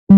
You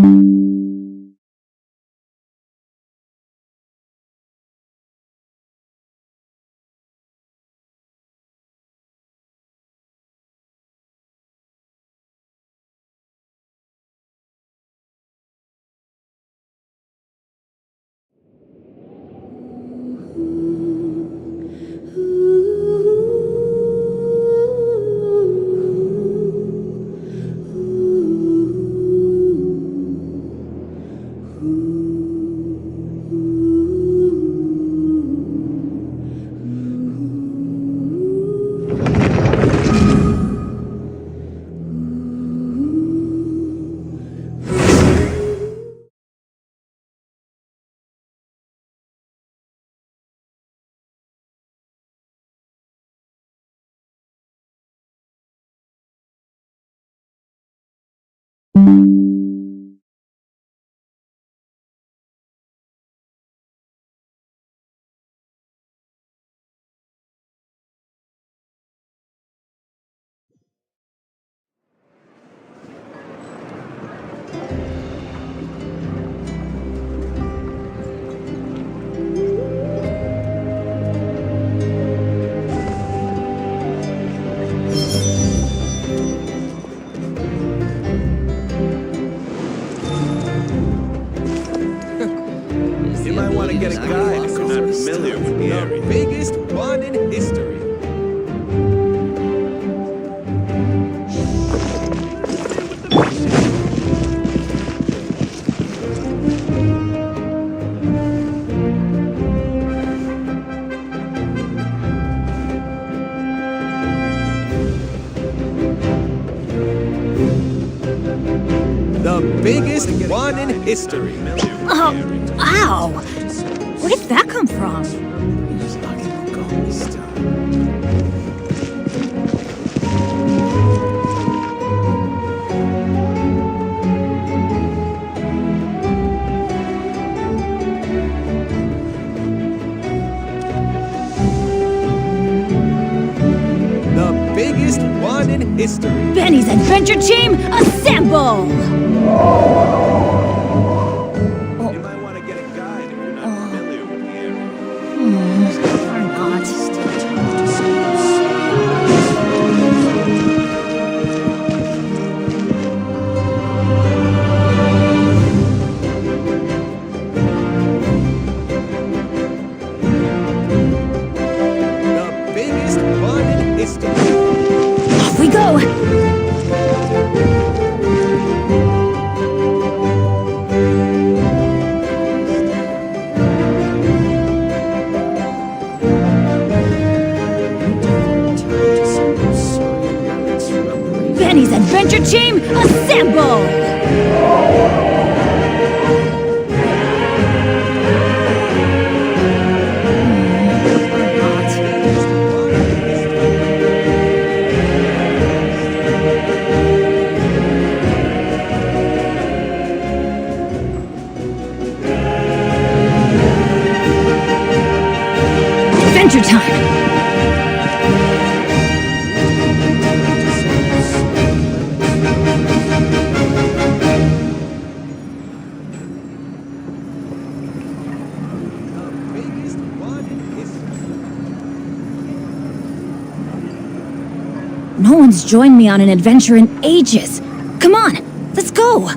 might want to get a guide if you're not familiar with the area. The biggest one in history. The biggest one in history. Ow! Where did that come from? The biggest one in history. Benny's Adventure Team, assemble! You might want to get a guide if you're not familiar with the area. Or not. The biggest one in history. Off we go! Benny's Adventure Team, assemble! Adventure time! No one's joined me on an adventure in ages. Come on, let's go!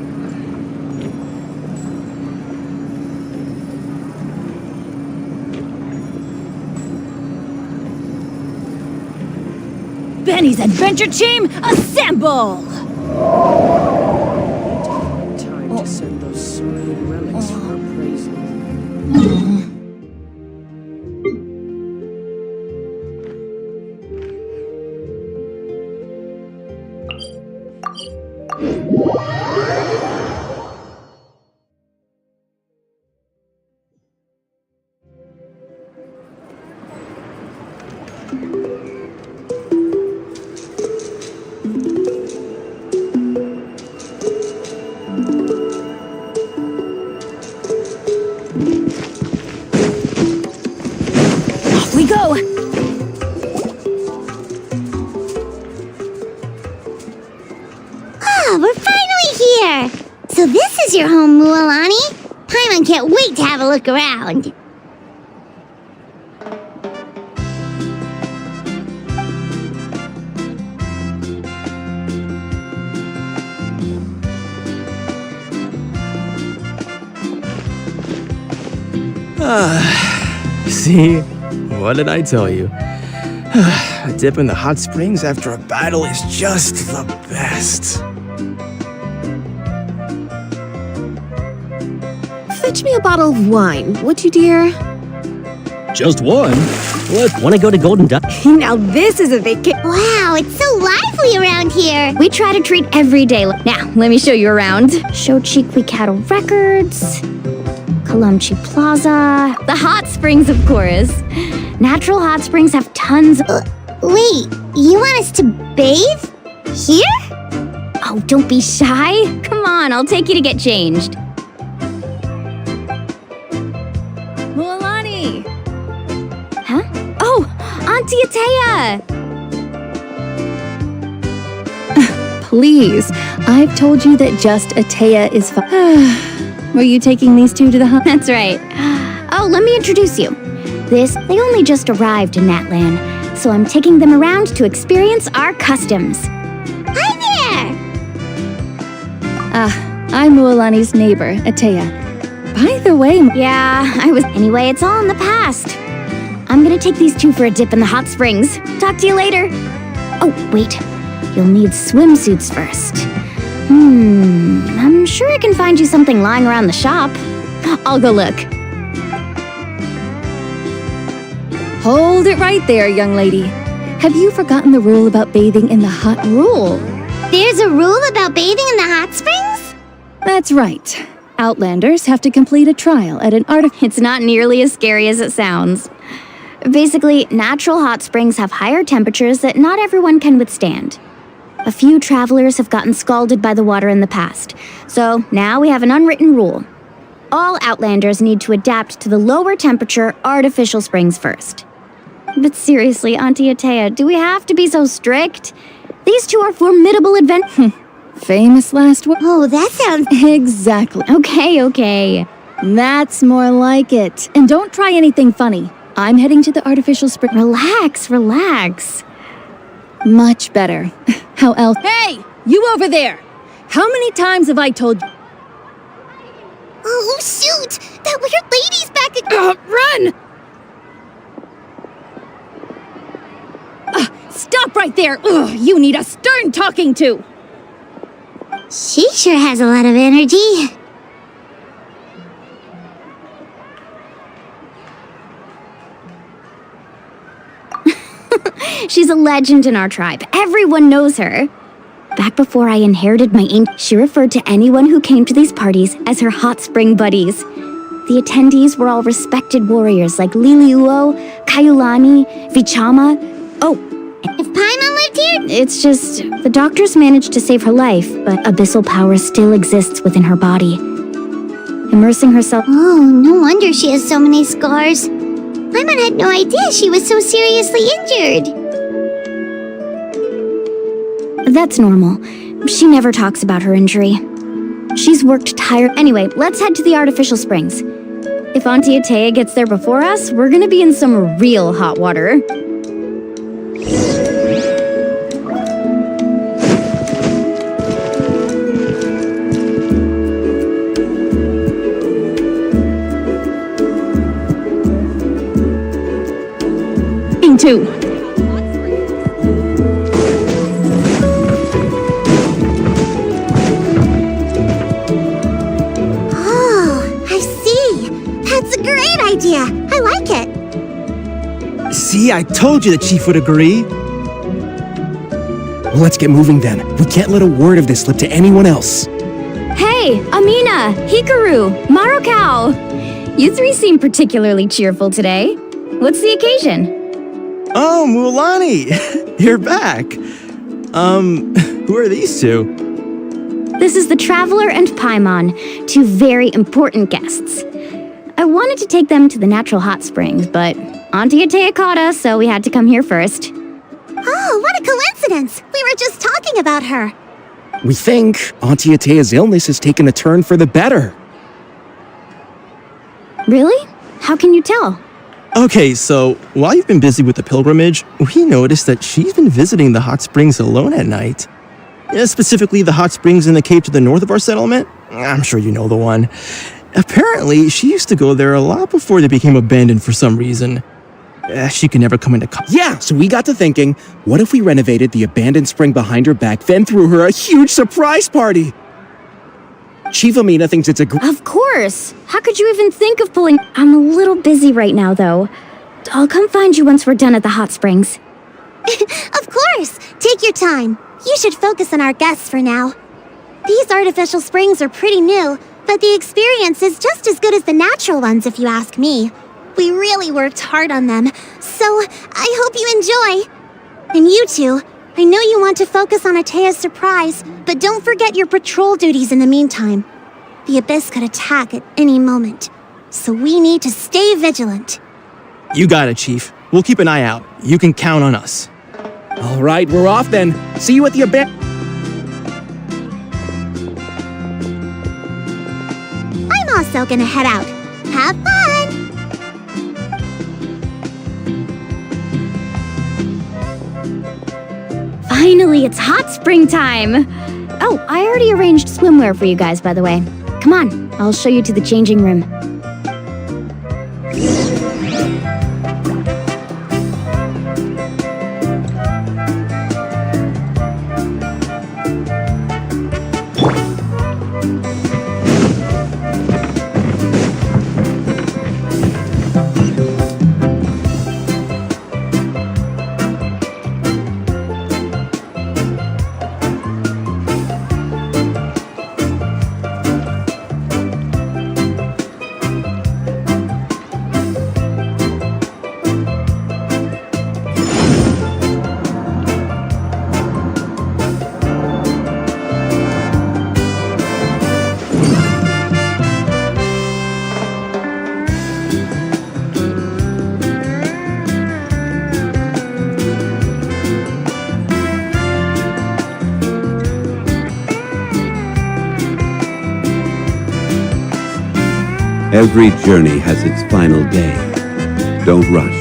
Benny's Adventure Team, assemble! Time to send those serene relics for appraisal. Off we go! Oh, we're finally here! So this is your home, Mualani? Paimon can't wait to have a look around. See? What did I tell you? A dip in the hot springs after a battle is just the best. Fetch me a bottle of wine, would you, dear? Just one? What, wanna go to Golden Duck? Now this is a vacation. Wow, it's so lively around here. We try to treat every day. Now, let me show you around. Shochiqui Cattle Records, Kalamchi Plaza, the hot springs, of course. Natural hot springs have tons of... Wait, you want us to bathe? Here? Oh, don't be shy. Come on, I'll take you to get changed. Mualani! Huh? Oh, Auntie Atea! Please, I've told you that just Atea is fine. Were you taking these two to the hunt? That's right. Oh, let me introduce you. They only just arrived in Natlan, so I'm taking them around to experience our customs. Hi there! I'm Mualani's neighbor, Atea. By the way, Anyway, it's all in the past. I'm gonna take these two for a dip in the hot springs. Talk to you later. Oh, wait. You'll need swimsuits first. I'm sure I can find you something lying around the shop. I'll go look. hold it right there, young lady. Have you forgotten the rule about bathing in the hot rule? There's a rule about bathing in the hot springs? That's right. Outlanders have to complete a trial at an It's not nearly as scary as it sounds. Basically, natural hot springs have higher temperatures that not everyone can withstand. A few travelers have gotten scalded by the water in the past, so now we have an unwritten rule. All Outlanders need to adapt to the lower temperature artificial springs first. But seriously, Auntie Atea, do we have to be so strict? These two are formidable adventurers. famous last word. Oh, that sounds... Exactly. Okay. That's more like it. And don't try anything funny. I'm heading to the artificial spring. Relax. Much better. How else? Hey! You over there! How many times have I told you? Oh, shoot! That weird lady's back again! Run! Stop right there! Ugh, you need a stern talking to! She sure has a lot of energy. She's a legend in our tribe. Everyone knows her. Back before I inherited my ink, she referred to anyone who came to these parties as her hot spring buddies. The attendees were all respected warriors like Liliuo, Kaiulani, Vichama. Oh, If Paimon lived here... it's just the doctors managed to save her life, but abyssal power still exists within her body. Immersing herself... Oh, no wonder she has so many scars. Paimon had no idea she was so seriously injured. That's normal. She never talks about her injury. She's worked tired. Anyway, let's head to the artificial springs. If Auntie Atea gets there before us, we're gonna be in some real hot water. Too. Oh, I see. That's a great idea. I like it. See, I told you the chief would agree. Well, let's get moving then. We can't let a word of this slip to anyone else. Hey, Amina, Hikaru, Marukau. You three seem particularly cheerful today. What's the occasion? Oh, Mualani! You're back! Who are these two? This is the Traveler and Paimon, two very important guests. I wanted to take them to the natural hot springs, but Auntie Atea caught us, so we had to come here first. Oh, what a coincidence. We were just talking about her. We think Auntie Atea's illness has taken a turn for the better. Really? How can you tell? Okay, so while you've been busy with the pilgrimage, we noticed that she's been visiting the hot springs alone at night. Specifically, the hot springs in the cave to the north of our settlement. I'm sure you know the one. Apparently, she used to go there a lot before they became abandoned for some reason. She could never come into Yeah, so we got to thinking, what if we renovated the abandoned spring behind her back, then threw her a huge surprise party? Chief Amina thinks it's a Of course! How could you even think of pulling— I'm a little busy right now, though. I'll come find you once we're done at the hot springs. Of course! Take your time. You should focus on our guests for now. These artificial springs are pretty new, but the experience is just as good as the natural ones if you ask me. We really worked hard on them, so I hope you enjoy. And you two, I know you want to focus on Atea's surprise, but don't forget your patrol duties in the meantime. The Abyss could attack at any moment, so we need to stay vigilant. You got it, Chief. We'll keep an eye out. You can count on us. All right, we're off then. See you at the I'm also gonna head out. Have fun! Finally, it's hot spring time! Oh, I already arranged swimwear for you guys, by the way. Come on, I'll show you to the changing room. Every journey has its final day. Don't rush.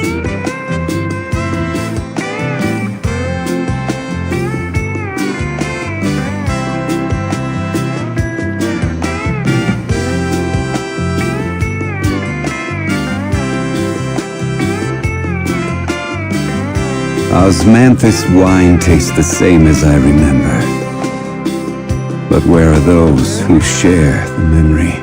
Osmanthus wine tastes the same as I remember. But where are those who share the memory?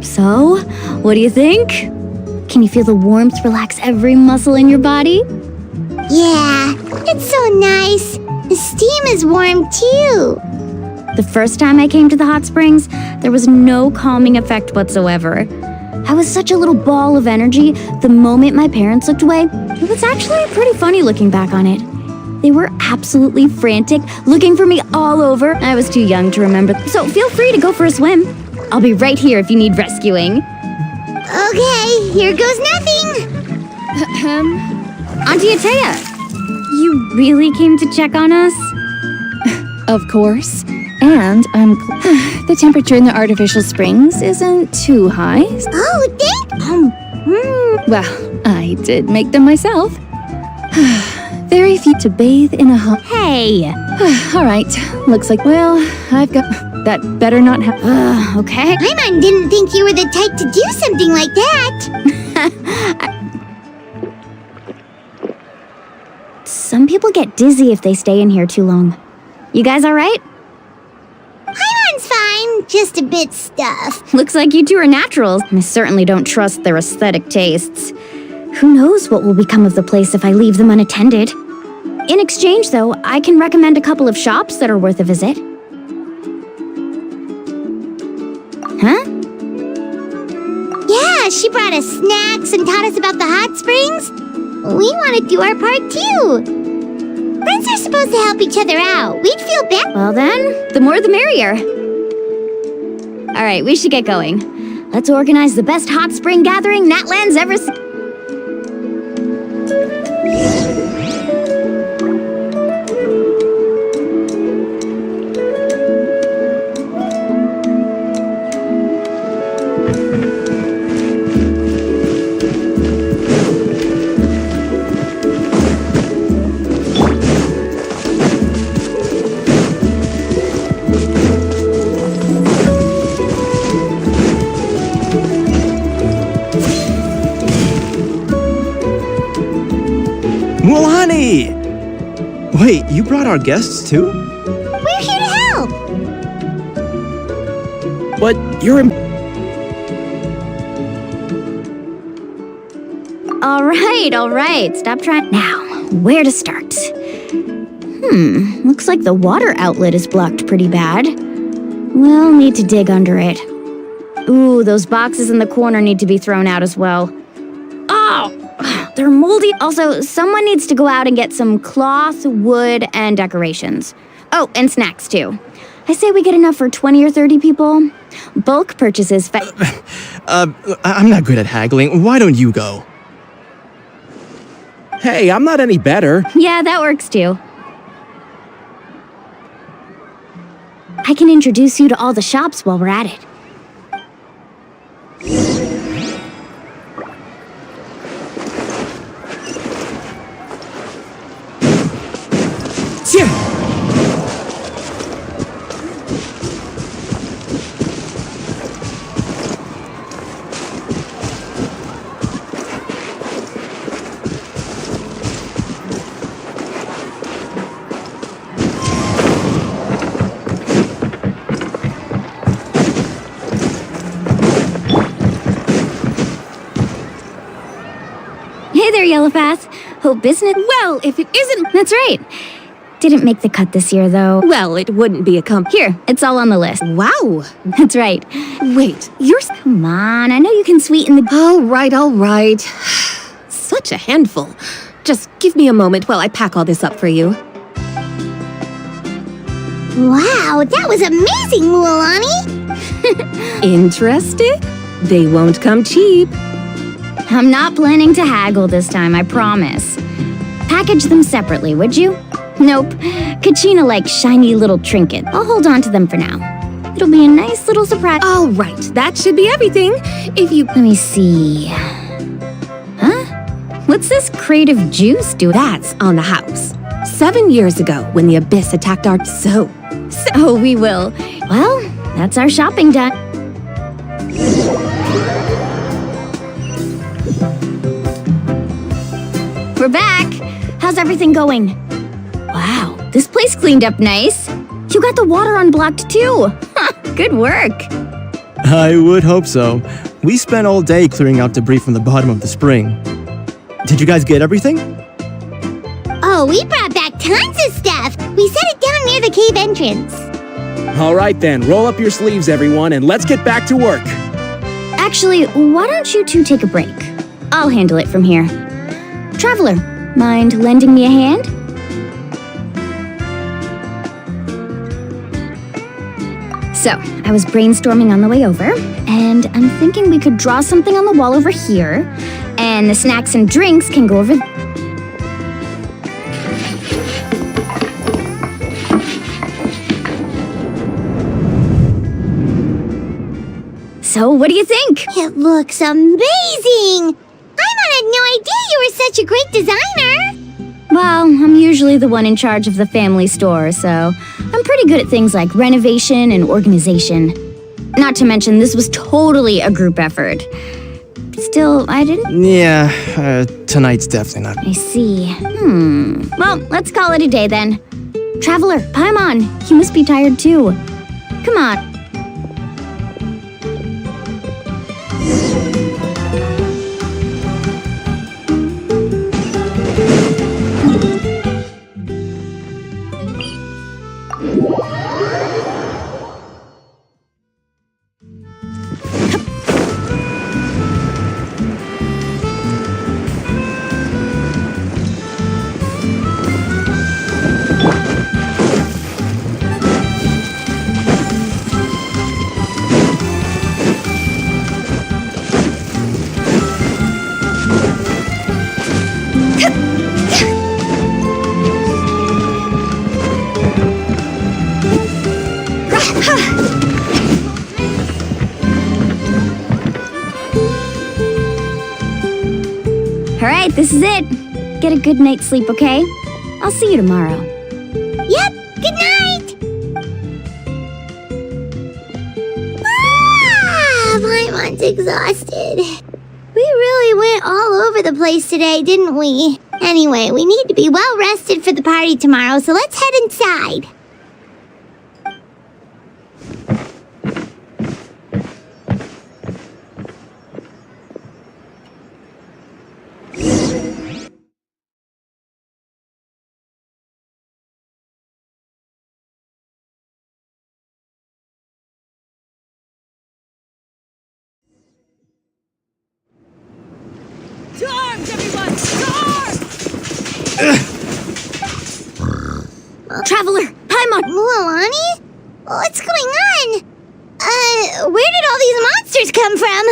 So, what do you think? Can you feel the warmth relax every muscle in your body? Yeah, it's so nice. The steam is warm too. The first time I came to the hot springs, there was no calming effect whatsoever. I was such a little ball of energy the moment my parents looked away. It was actually pretty funny looking back on it. They were absolutely frantic, looking for me all over. I was too young to remember, so feel free to go for a swim. I'll be right here if you need rescuing. Okay, here goes nothing. Auntie Atea, you really came to check on us? Of course. And the temperature in the artificial springs isn't too high. Oh, thank— Well, I did make them myself. Very few to bathe in a hot. Hey! All right. Looks like, well, I've got. That better not happen. Okay. Paimon didn't think you were the type to do something like that. Some people get dizzy if they stay in here too long. You guys all right? Paimon's fine, just a bit stuffed. Looks like you two are naturals. I certainly don't trust their aesthetic tastes. Who knows what will become of the place if I leave them unattended? In exchange, though, I can recommend a couple of shops that are worth a visit. Huh? Yeah, she brought us snacks and taught us about the hot springs. We want to do our part too. Friends are supposed to help each other out. We'd feel bad. Well then, the more the merrier. All right, we should get going. Let's organize the best hot spring gathering Natlands ever seen. Mulani! Wait, you brought our guests too? We're here to help. But you're All right. Stop trying. Now, where to start? Looks like the water outlet is blocked pretty bad. We'll need to dig under it. Ooh, those boxes in the corner need to be thrown out as well. Oh, they're moldy. Also, someone needs to go out and get some cloth, wood, and decorations. Oh, and snacks too. I say we get enough for 20 or 30 people. Bulk purchases. I'm not good at haggling. Why don't you go? Hey, I'm not any better. Yeah, that works too. I can introduce you to all the shops while we're at it. Hey there, Yellowpath. Hope business. Well, if it isn't... That's right. Didn't make the cut this year, though. Well, it wouldn't be a Here, it's all on the list. Wow. That's right. Wait, you're... Come on, I know you can sweeten the... All right. Such a handful. Just give me a moment while I pack all this up for you. Wow, that was amazing, Mulani. Interested? They won't come cheap. I'm not planning to haggle this time, I promise. Package them separately, would you? Nope. Kachina likes shiny little trinkets. I'll hold on to them for now. It'll be a nice little surprise. All right, that should be everything. If you... Let me see. Huh? What's this crate of juice do? That's on the house. 7 years ago, when the Abyss attacked our... Oh, we will. Well, that's our shopping done. We're back. How's everything going? Wow, this place cleaned up nice. You got the water unblocked too. Good work. I would hope so. We spent all day clearing out debris from the bottom of the spring. Did you guys get everything? Oh, we brought back tons of stuff. We set it down near the cave entrance. All right then, roll up your sleeves, everyone, and let's get back to work. Actually, why don't you two take a break? I'll handle it from here. Traveler, mind lending me a hand? So, I was brainstorming on the way over, and I'm thinking we could draw something on the wall over here, and the snacks and drinks can go over. So, what do you think? It looks amazing. Paimon had no idea you were such a great designer. Well, I'm usually the one in charge of the family store, so I'm pretty good at things like renovation and organization. Not to mention, this was totally a group effort. Still, I didn't... Yeah, tonight's definitely not. I see. Well, let's call it a day then. Traveler, Paimon, you must be tired too. Come on. right, this is it. Get a good night's sleep, okay? I'll see you tomorrow. Yep, good night! Paimon's exhausted. We really went all over the place today, didn't we? Anyway, we need to be well rested for the party tomorrow, so let's head inside. To arms, everyone! To arms! Traveler, Paimon! Mualani? What's going on? Where did all these monsters come from?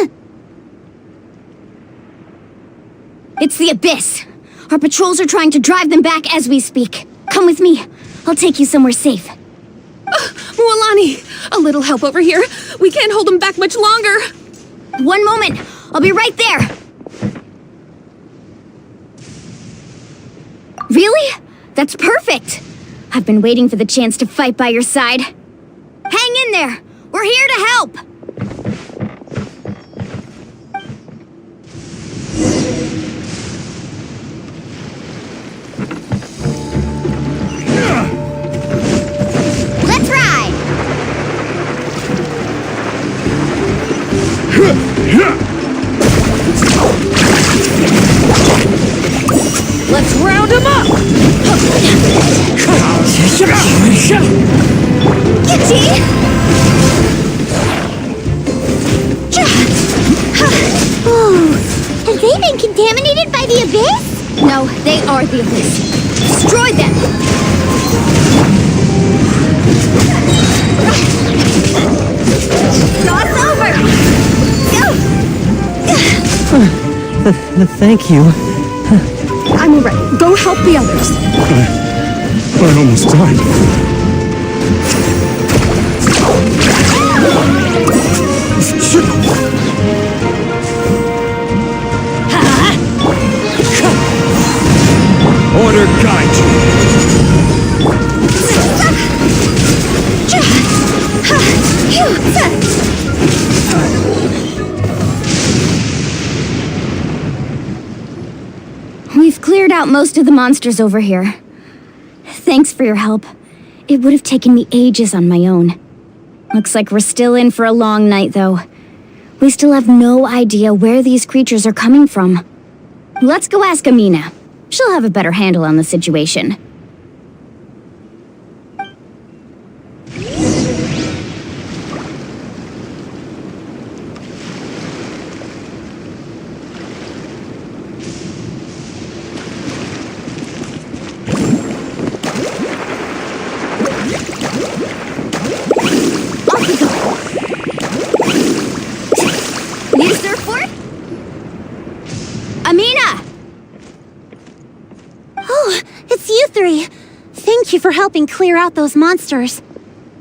It's the Abyss. Our patrols are trying to drive them back as we speak. Come with me. I'll take you somewhere safe. Mualani, a little help over here. We can't hold them back much longer. One moment. I'll be right there. Really? That's perfect. I've been waiting for the chance to fight by your side. Hang in there. We're here to help. Let's ride. Let's round him up! Oh, have they been contaminated by the Abyss? No, they are the Abyss. Destroy them! Cross over! Go! Thank you. I'm all right. Go help the others. I almost died. Order guide you. We've cleared out most of the monsters over here. Thanks for your help. It would have taken me ages on my own. Looks like we're still in for a long night, though. We still have no idea where these creatures are coming from. Let's go ask Amina. She'll have a better handle on the situation. Need a surfboard? Amina! Oh, it's you three. Thank you for helping clear out those monsters.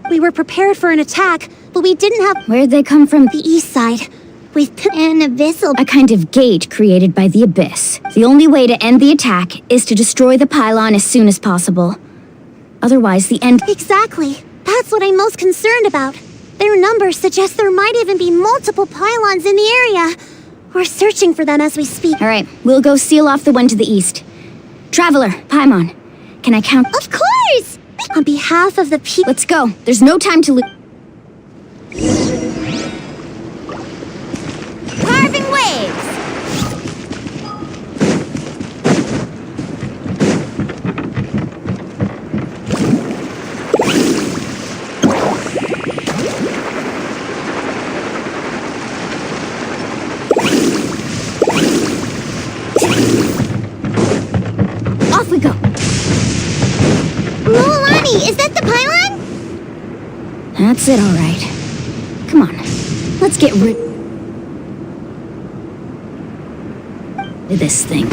We were prepared for an attack, but we didn't have Where'd they come from? the east side. We've put an abyssal. A kind of gate created by the Abyss. The only way to end the attack is to destroy the pylon as soon as possible. Otherwise, the end... Exactly. That's what I'm most concerned about. Their numbers suggest there might even be multiple pylons in the area. We're searching for them as we speak. All right, we'll go seal off the one to the east. Traveler, Paimon, can I count? Of course! On behalf of the people. Let's go. There's no time to lose. Carving waves! Off we go. Mualani, is that the pylon? That's it, all right. Come on, let's get rid of this thing.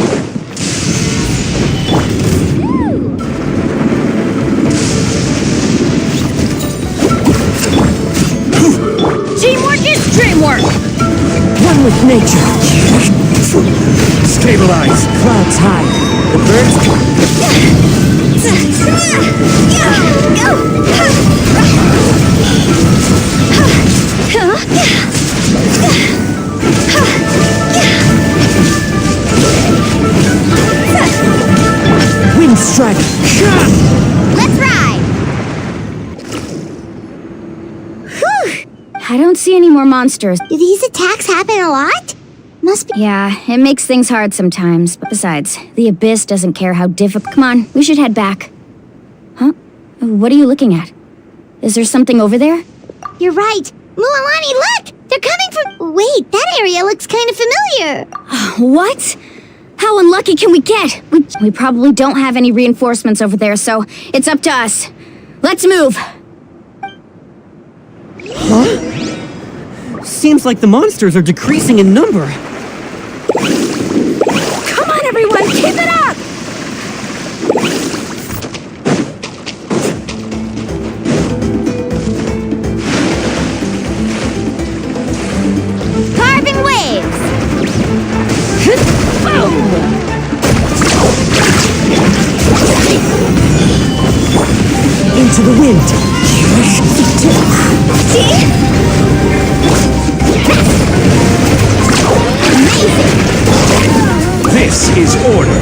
Teamwork is dreamwork! One with nature. Stabilize! Clouds high. The birds... Wind strike. Let's ride! I don't see any more monsters. Do these attacks happen a lot? Must be. Yeah, it makes things hard sometimes. But besides, the Abyss doesn't care how difficult. Come on, we should head back. Huh? What are you looking at? Is there something over there? You're right. Mualani, look! They're coming from... Wait, that area looks kind of familiar. What? How unlucky can we get? We probably don't have any reinforcements over there, so it's up to us. Let's move. Seems like the monsters are decreasing in number. Come on, everyone, keep it up! Carving waves! Into the wind. This is order.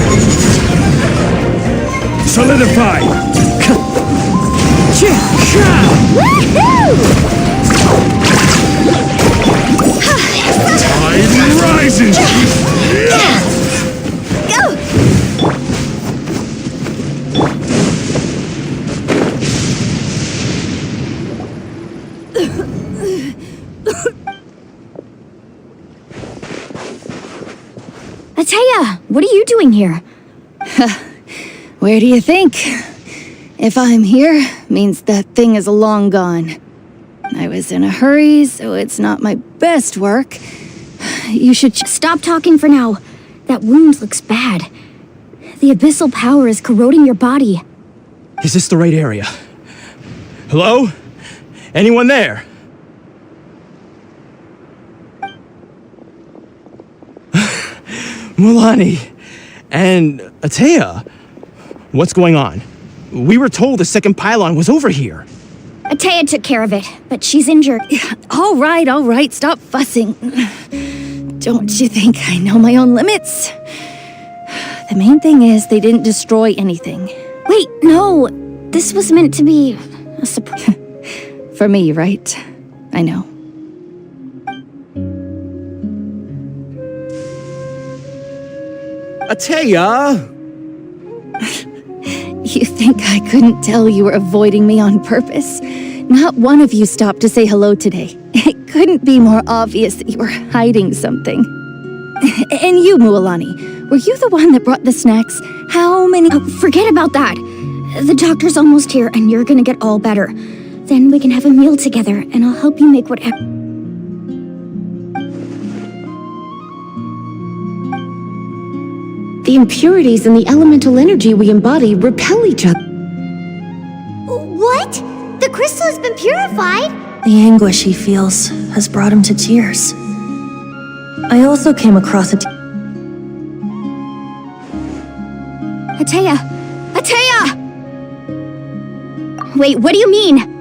Solidify! Tide rises! Ataya, what are you doing here? Where do you think? If I'm here, means that thing is long gone. I was in a hurry, so it's not my best work. You should Stop talking for now. That wound looks bad. The abyssal power is corroding your body. Is this the right area? Hello? Anyone there? Mulani and Atea, what's going on? We were told the second pylon was over here. Ataya took care of it, but she's injured. All right, stop fussing. Don't you think I know my own limits? The main thing is they didn't destroy anything. Wait, no. This was meant to be a surprise. For me, right? I know. Atea! You think I couldn't tell you were avoiding me on purpose? Not one of you stopped to say hello today. It couldn't be more obvious that you were hiding something. And you, Mualani, were you the one that brought the snacks? How many... Oh, forget about that. The doctor's almost here, and you're gonna get all better. Then we can have a meal together, and I'll help you make whatever... The impurities in the elemental energy we embody repel each other. What? The crystal has been purified? The anguish he feels has brought him to tears. I also came across a... Ataya! Ataya! Wait, what do you mean?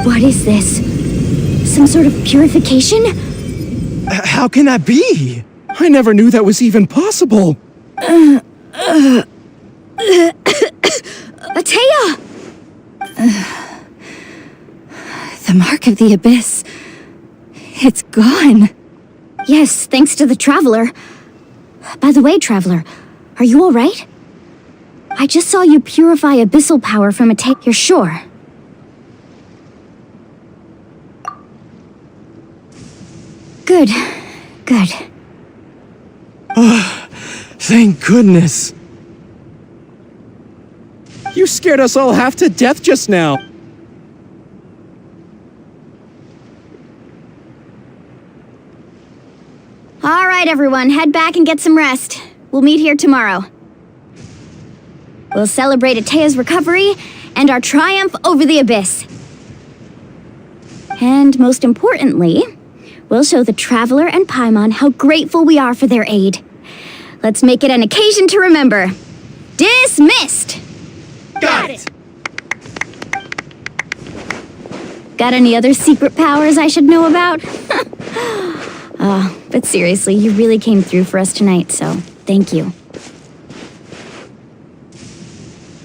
What is this? Some sort of purification? How can that be? I never knew that was even possible. Ataya! The mark of the abyss. It's gone. Yes, thanks to the Traveler. By the way, Traveler, are you alright? I just saw you purify abyssal power from a tank. You're sure? Good. Good. Thank goodness. You scared us all half to death just now. All right, everyone, head back and get some rest. We'll meet here tomorrow. We'll celebrate Ataya's recovery and our triumph over the abyss. And most importantly, we'll show the Traveler and Paimon how grateful we are for their aid. Let's make it an occasion to remember. Dismissed! Got it! Got any other secret powers I should know about? But seriously, you really came through for us tonight, so thank you.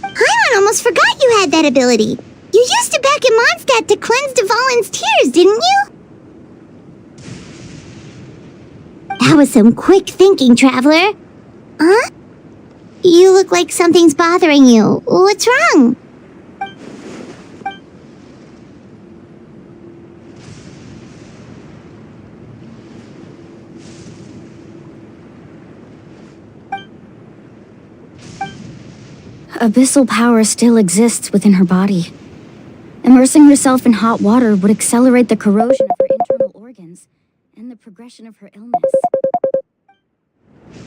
Paimon almost forgot you had that ability. You used it back in Mondstadt to cleanse Dvalin's tears, didn't you? That was some quick thinking, Traveler. Huh? You look like something's bothering you. What's wrong? Abyssal power still exists within her body. Immersing herself in hot water would accelerate the corrosion of her internal organs and the progression of her illness.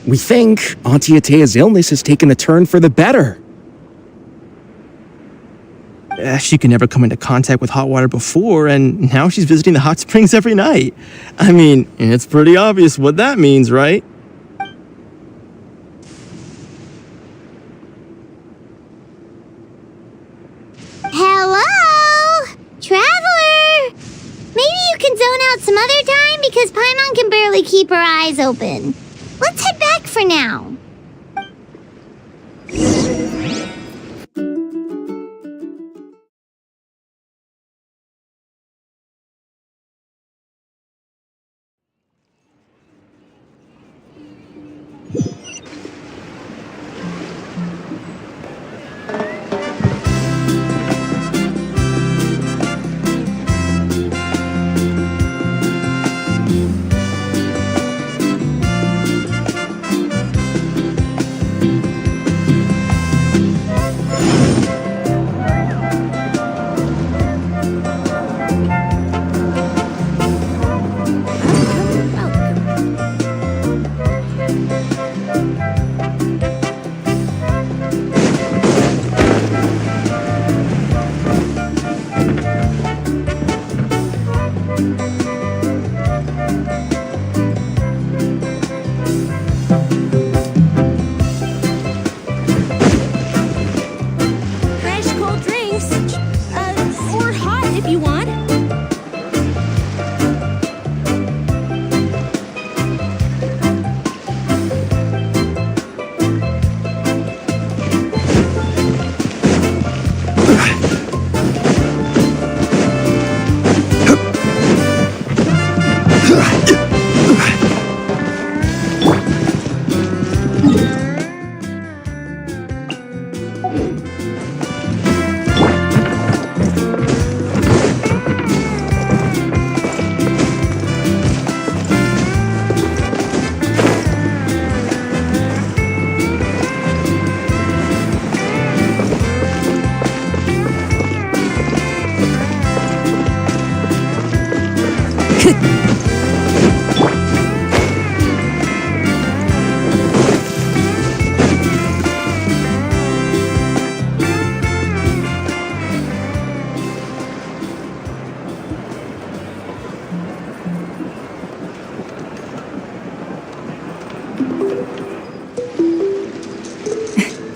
We think Auntie Atea's illness has taken a turn for the better. She could never come into contact with hot water before, and now she's visiting the hot springs every night. I mean, it's pretty obvious what that means, right? Hello? Traveler? Maybe you can zone out some other time because Paimon can barely keep her eyes open. Let's head back for now.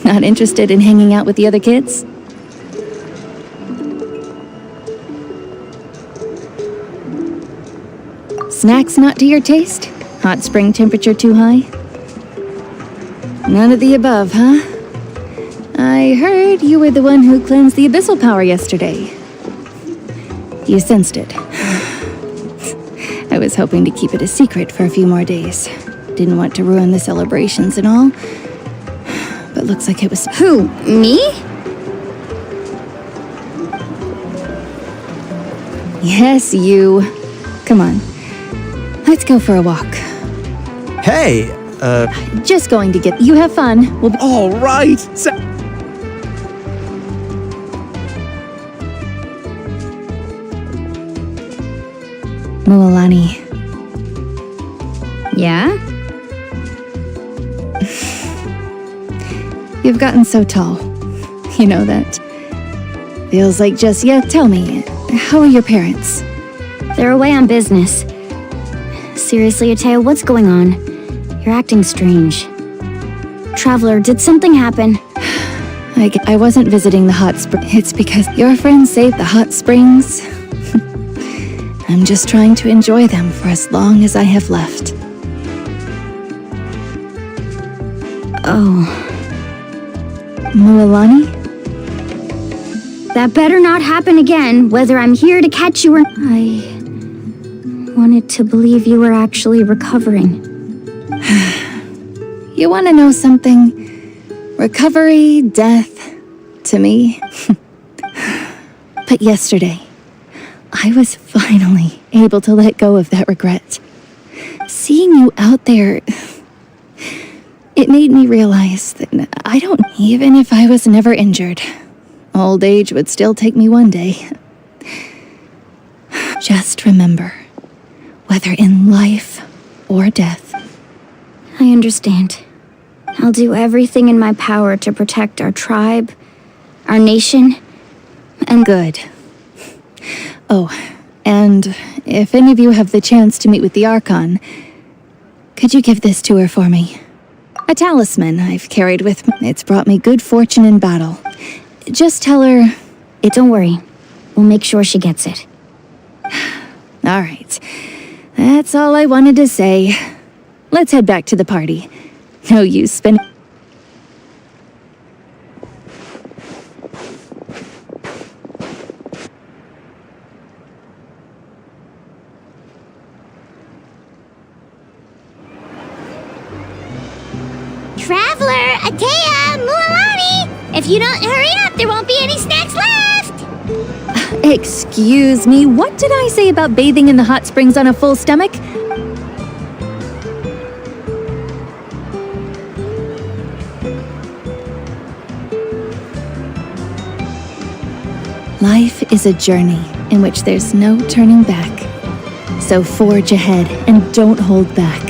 Not interested in hanging out with the other kids? Snacks not to your taste? Hot spring temperature too high? None of the above, huh? I heard you were the one who cleansed the abyssal power yesterday. You sensed it. I was hoping to keep it a secret for a few more days. Didn't want to ruin the celebrations and all. But looks like it was... Who? Me? Yes, you. Come on. Let's go for a walk. Hey, Just going to get... You have fun. We'll be... all right. Mualani. Yeah? You've gotten so tall. You know that. Feels like just yet. Tell me, how are your parents? They're away on business. Seriously, Ateo, what's going on? You're acting strange. Traveler, did something happen? I wasn't visiting the hot spring. It's because your friend saved the hot springs. I'm just trying to enjoy them for as long as I have left. Oh. Mualani? That better not happen again, whether I'm here to catch you or... I wanted to believe you were actually recovering. You want to know something? Recovery, death, to me. But yesterday, I was finally able to let go of that regret. Seeing you out there, it made me realize that I don't... Even if I was never injured, old age would still take me one day. Just remember, whether in life or death. I understand. I'll do everything in my power to protect our tribe, our nation, and... Good. Oh, and if any of you have the chance to meet with the Archon, could you give this to her for me? A talisman I've carried with me. It's brought me good fortune in battle. Just tell her... Don't worry. We'll make sure she gets it. All right. That's all I wanted to say. Let's head back to the party. No use spending... Traveler, Atea, Mualani! If you don't hurry up, there won't be any snacks left! Excuse me, what did I say about bathing in the hot springs on a full stomach? Life is a journey in which there's no turning back. So forge ahead and don't hold back.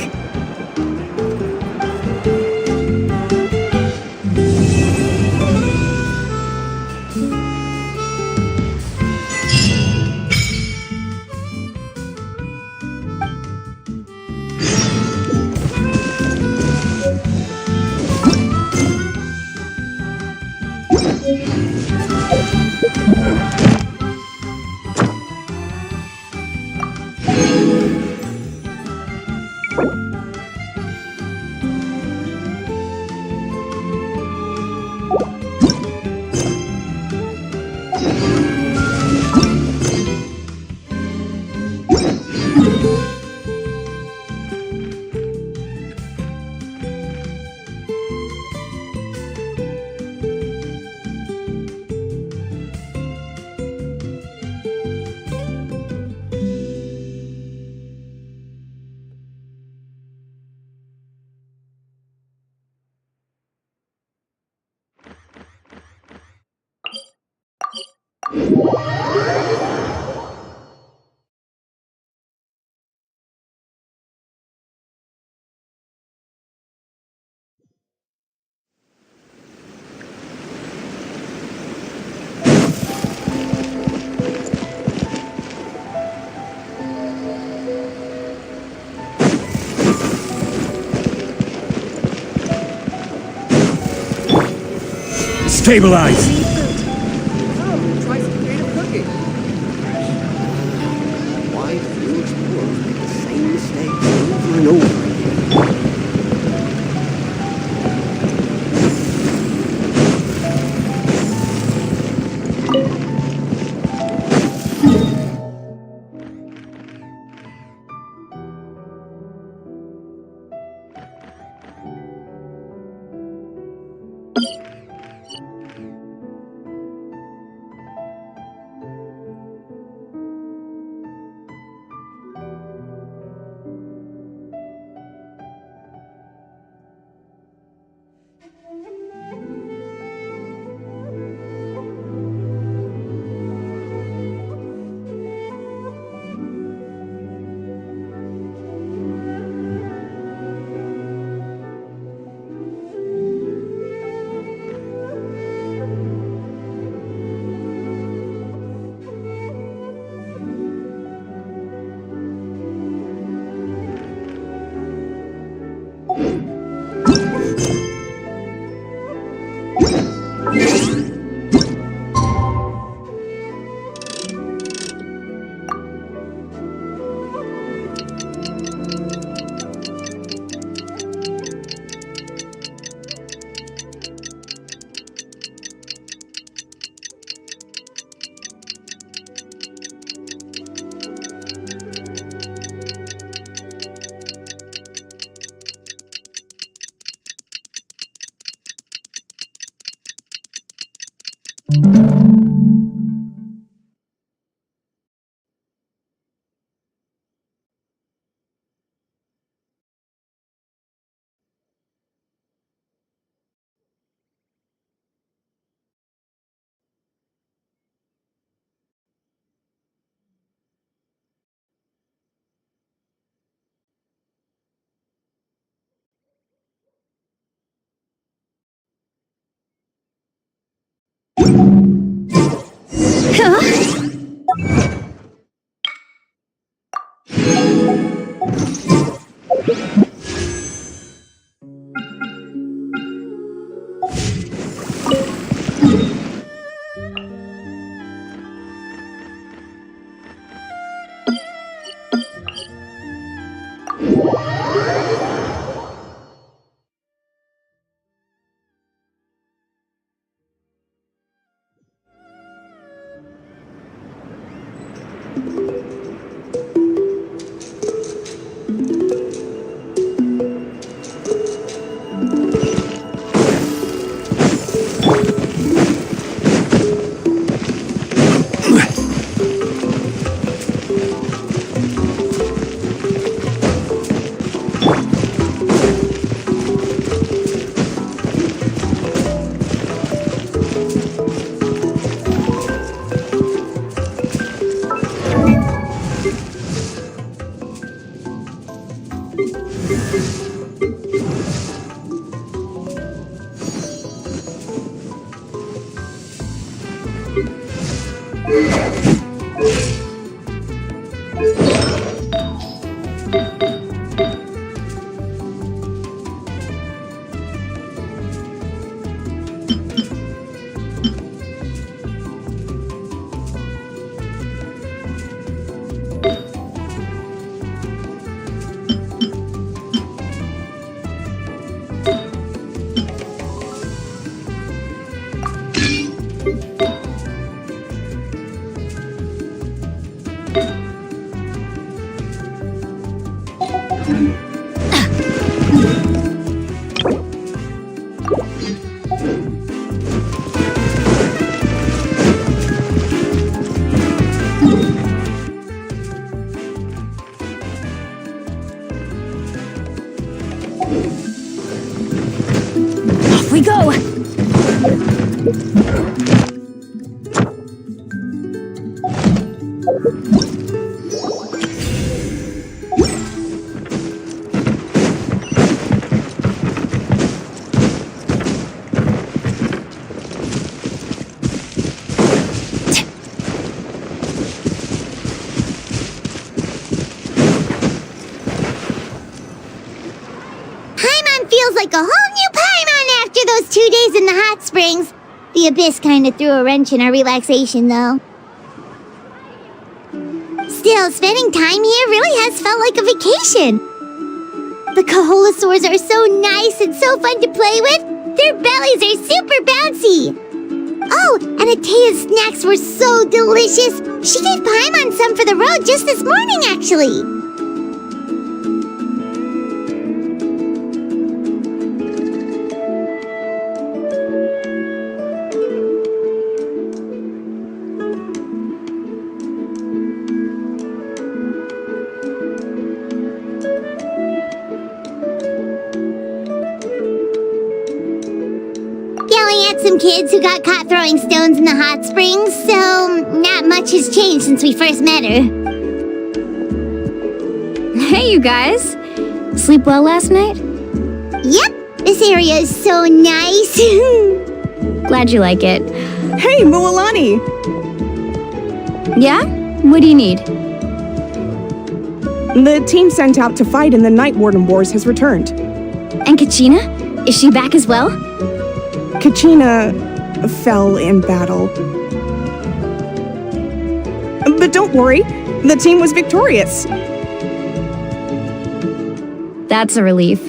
Stabilize! Oh, try some creative cooking. Why do explorers make the same mistake over and over again? Off we go! Paimon feels like a whole new Paimon after those 2 days in the hot springs. The Abyss kind of threw a wrench in our relaxation, though. Still, spending time here really has felt like a vacation. The Kaholosaurs are so nice and so fun to play with. Their bellies are super bouncy. Oh, and Atea's snacks were so delicious. She gave Paimon some for the road just this morning, actually. Yelling at some kids who got caught throwing stones in the hot springs, so not much has changed since we first met her. Hey, you guys. Sleep well last night? Yep, this area is so nice. Glad you like it. Hey, Mualani! Yeah? What do you need? The team sent out to fight in the Night Warden Wars has returned. And Kachina? Is she back as well? Kachina fell in battle. But don't worry, the team was victorious. That's a relief.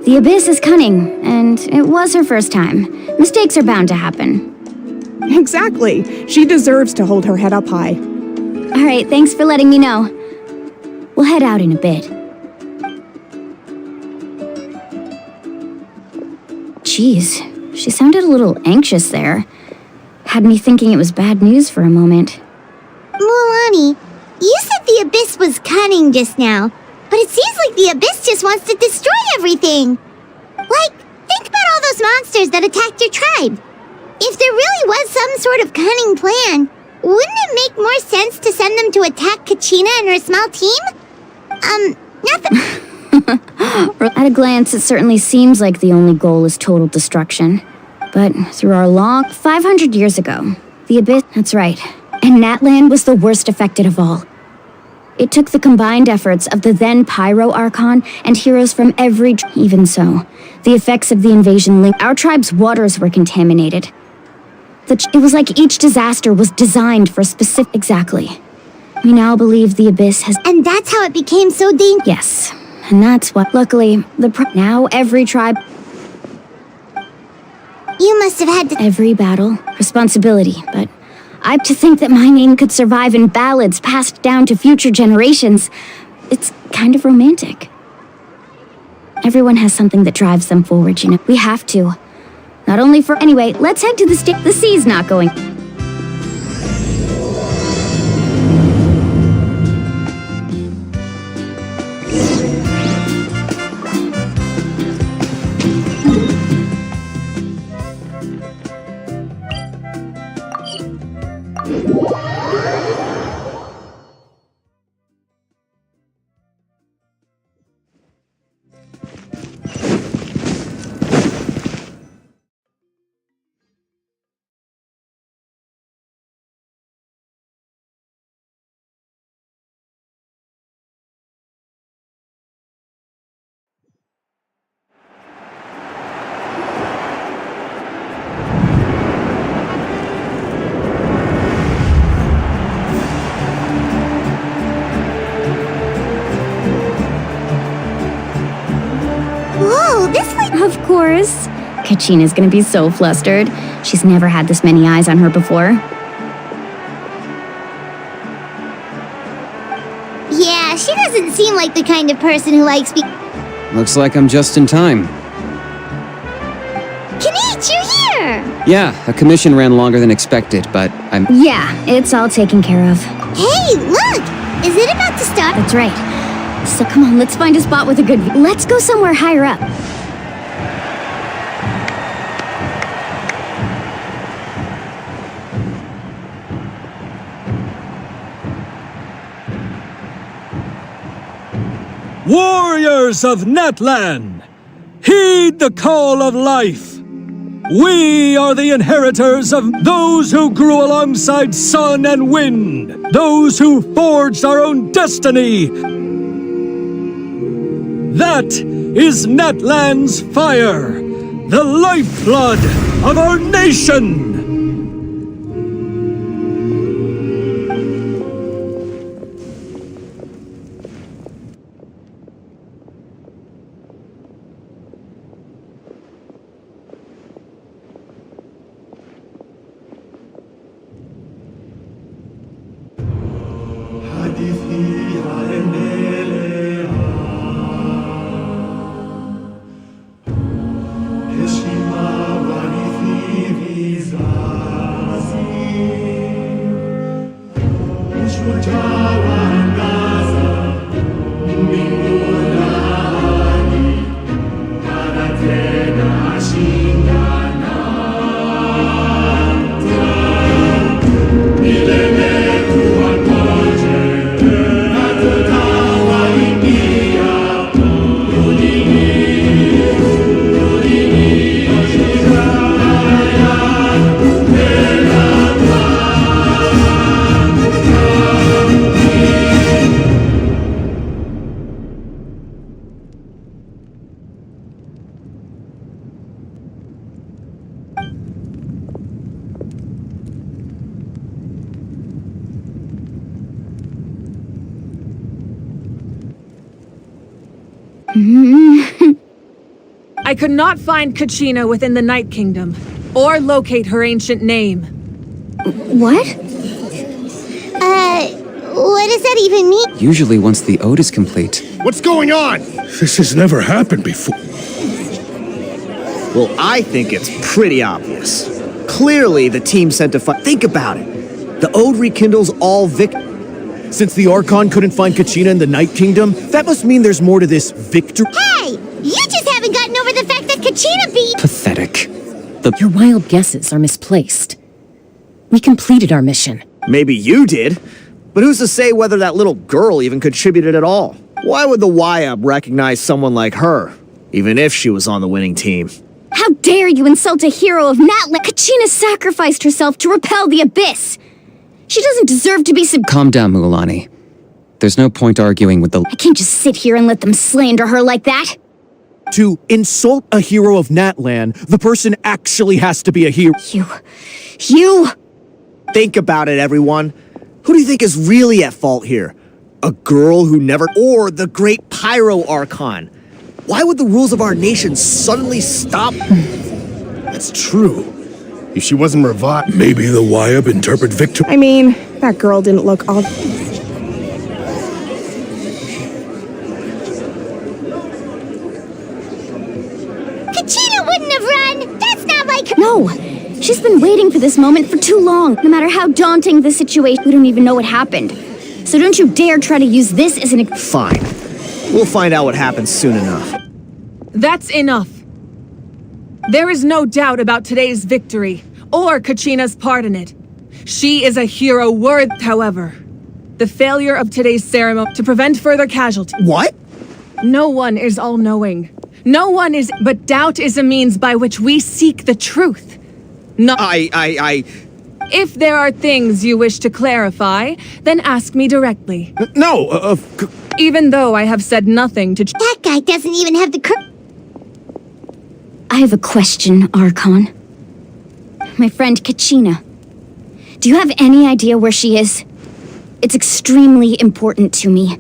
The Abyss is cunning, and it was her first time. Mistakes are bound to happen. Exactly. She deserves to hold her head up high. All right, thanks for letting me know. We'll head out in a bit. Jeez, she sounded a little anxious there. Had me thinking it was bad news for a moment. Mualani, you said the Abyss was cunning just now, but it seems like the Abyss just wants to destroy everything. Like, think about all those monsters that attacked your tribe. If there really was some sort of cunning plan, wouldn't it make more sense to send them to attack Kachina and her small team? At a glance, it certainly seems like the only goal is total destruction. But through our log, 500 years ago, the Abyss, that's right, and Natlan was the worst affected of all. It took the combined efforts of the then Pyro Archon and heroes from every... Even so, the effects of the invasion linked... Our tribe's waters were contaminated. It was like each disaster was designed for specific... Exactly. We now believe the Abyss has... And that's how it became so dangerous. Yes, and that's what... Luckily, now every tribe... You must have had to... Every battle, responsibility, but... I'd to think that my name could survive in ballads passed down to future generations. It's kind of romantic. Everyone has something that drives them forward, you know. We have to. Not only for... Anyway, let's head to the The sea's not going... Whoa, this way... Of course. Kachina's gonna be so flustered. She's never had this many eyes on her before. Yeah, she doesn't seem like the kind of person who likes Looks like I'm just in time. Kanich, you're here! Yeah, a commission ran longer than expected, but I'm... Yeah, it's all taken care of. Hey, look! Is it about to start? That's right. So come on, let's find a spot with a good view. Let's go somewhere higher up. Warriors of Natlan, heed the call of life. We are the inheritors of those who grew alongside sun and wind, those who forged our own destiny. That is Natlan's fire, the lifeblood of our nation. I could not find Kachina within the Night Kingdom, or locate her ancient name. What? What does that even mean? Usually once the ode is complete. What's going on? This has never happened before. Well, I think it's pretty obvious. Clearly, the team sent to fight. Think about it. The ode rekindles all Since the Archon couldn't find Kachina in the Night Kingdom, that must mean there's more to this victory. Hey! You just haven't gotten over the fact that Kachina beat... Pathetic. Your wild guesses are misplaced. We completed our mission. Maybe you did, but who's to say whether that little girl even contributed at all? Why would the YUB recognize someone like her, even if she was on the winning team? How dare you insult a hero of Natlan? Kachina sacrificed herself to repel the Abyss. She doesn't deserve to be Calm down, Mualani. There's no point arguing with the... I can't just sit here and let them slander her like that. To insult a hero of Natlan, the person actually has to be a hero. You! Think about it, everyone. Who do you think is really at fault here? A girl who never... Or the great Pyro Archon? Why would the rules of our nation suddenly stop? That's true. If she wasn't revived, maybe the Wyab interpret victory. I mean, that girl didn't look all... Kachina wouldn't have run! That's not like... No! She's been waiting for this moment for too long. No matter how daunting the situation, we don't even know what happened. So don't you dare try to use this as an... Fine. We'll find out what happens soon enough. That's enough. There is no doubt about today's victory, or Kachina's part in it. She is a hero worth, however. The failure of today's ceremony to prevent further casualties. What? No one is all-knowing. No one is, but doubt is a means by which we seek the truth. Not. If there are things you wish to clarify, then ask me directly. No, Even though I have said nothing to... That guy doesn't even have the I have a question, Archon. My friend Kachina. Do you have any idea where she is? It's extremely important to me.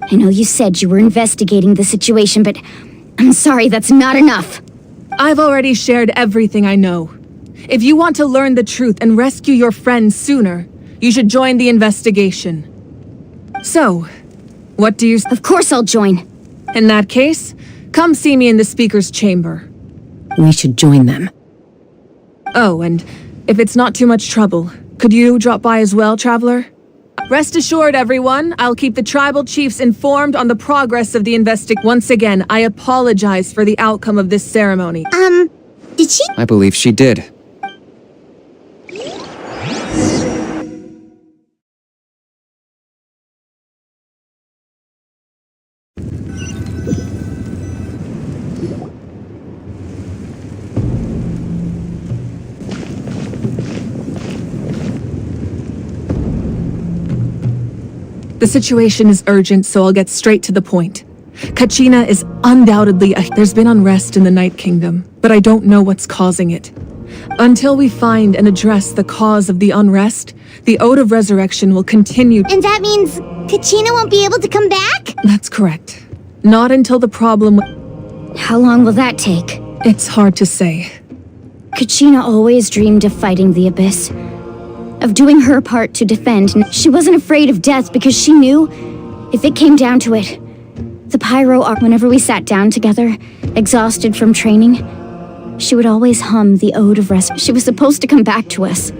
I know you said you were investigating the situation, but I'm sorry, that's not enough. I've already shared everything I know. If you want to learn the truth and rescue your friend sooner, you should join the investigation. So, what do you... Of course I'll join. In that case, come see me in the speaker's chamber. We should join them. Oh, and if it's not too much trouble, could you drop by as well, Traveler? Rest assured, everyone, I'll keep the tribal chiefs informed on the progress of the investigation. Once again, I apologize for the outcome of this ceremony. Did she? I believe she did. The situation is urgent, so I'll get straight to the point. Kachina is undoubtedly There's been unrest in the Night Kingdom, but I don't know what's causing it. Until we find and address the cause of the unrest, the Ode of Resurrection will continue. And that means Kachina won't be able to come back? That's correct. Not until the problem... How long will that take? It's hard to say. Kachina always dreamed of fighting the Abyss. Of doing her part to defend. She wasn't afraid of death because she knew, if it came down to it, the Pyro Arc, whenever we sat down together, exhausted from training, she would always hum the Ode of Rest. She was supposed to come back to us.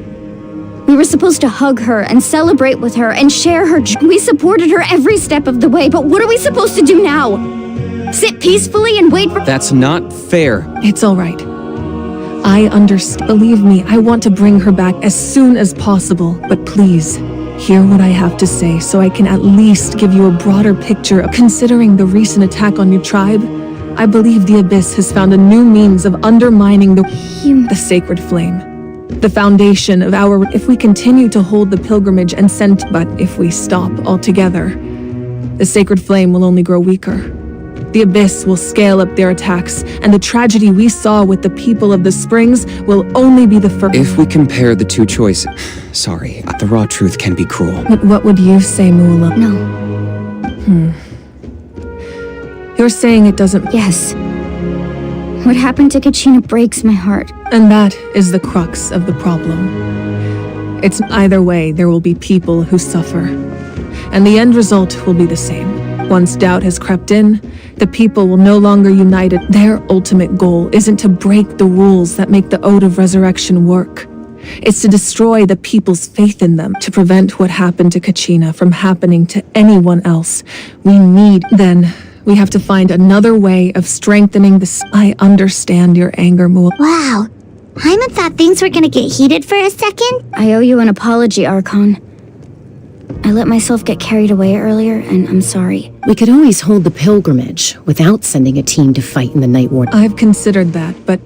We were supposed to hug her and celebrate with her and share her. We supported her every step of the way, but what are we supposed to do now? Sit peacefully and wait for— That's not fair. It's all right. I understand. Believe me, I want to bring her back as soon as possible. But please, hear what I have to say so I can at least give you a broader picture. Considering the recent attack on your tribe, I believe the Abyss has found a new means of undermining the sacred flame. The foundation of our... If we continue to hold the pilgrimage and send... But if we stop altogether, the sacred flame will only grow weaker. The Abyss will scale up their attacks, and the tragedy we saw with the people of the Springs will only be the first. If we compare the two choices... Sorry, the raw truth can be cruel. But what would you say, Moola? No. You're saying it doesn't... Yes. What happened to Kachina breaks my heart. And that is the crux of the problem. It's either way, there will be people who suffer. And the end result will be the same. Once doubt has crept in, the people will no longer unite it. Their ultimate goal isn't to break the rules that make the Ode of Resurrection work. It's to destroy the people's faith in them, to prevent what happened to Kachina from happening to anyone else. Then we have to find another way of strengthening this. I understand your anger, Mool. Wow. Hyman thought things were gonna get heated for a second. I owe you an apology, Archon. I let myself get carried away earlier, and I'm sorry. We could always hold the pilgrimage without sending a team to fight in the Night Ward. I've considered that, but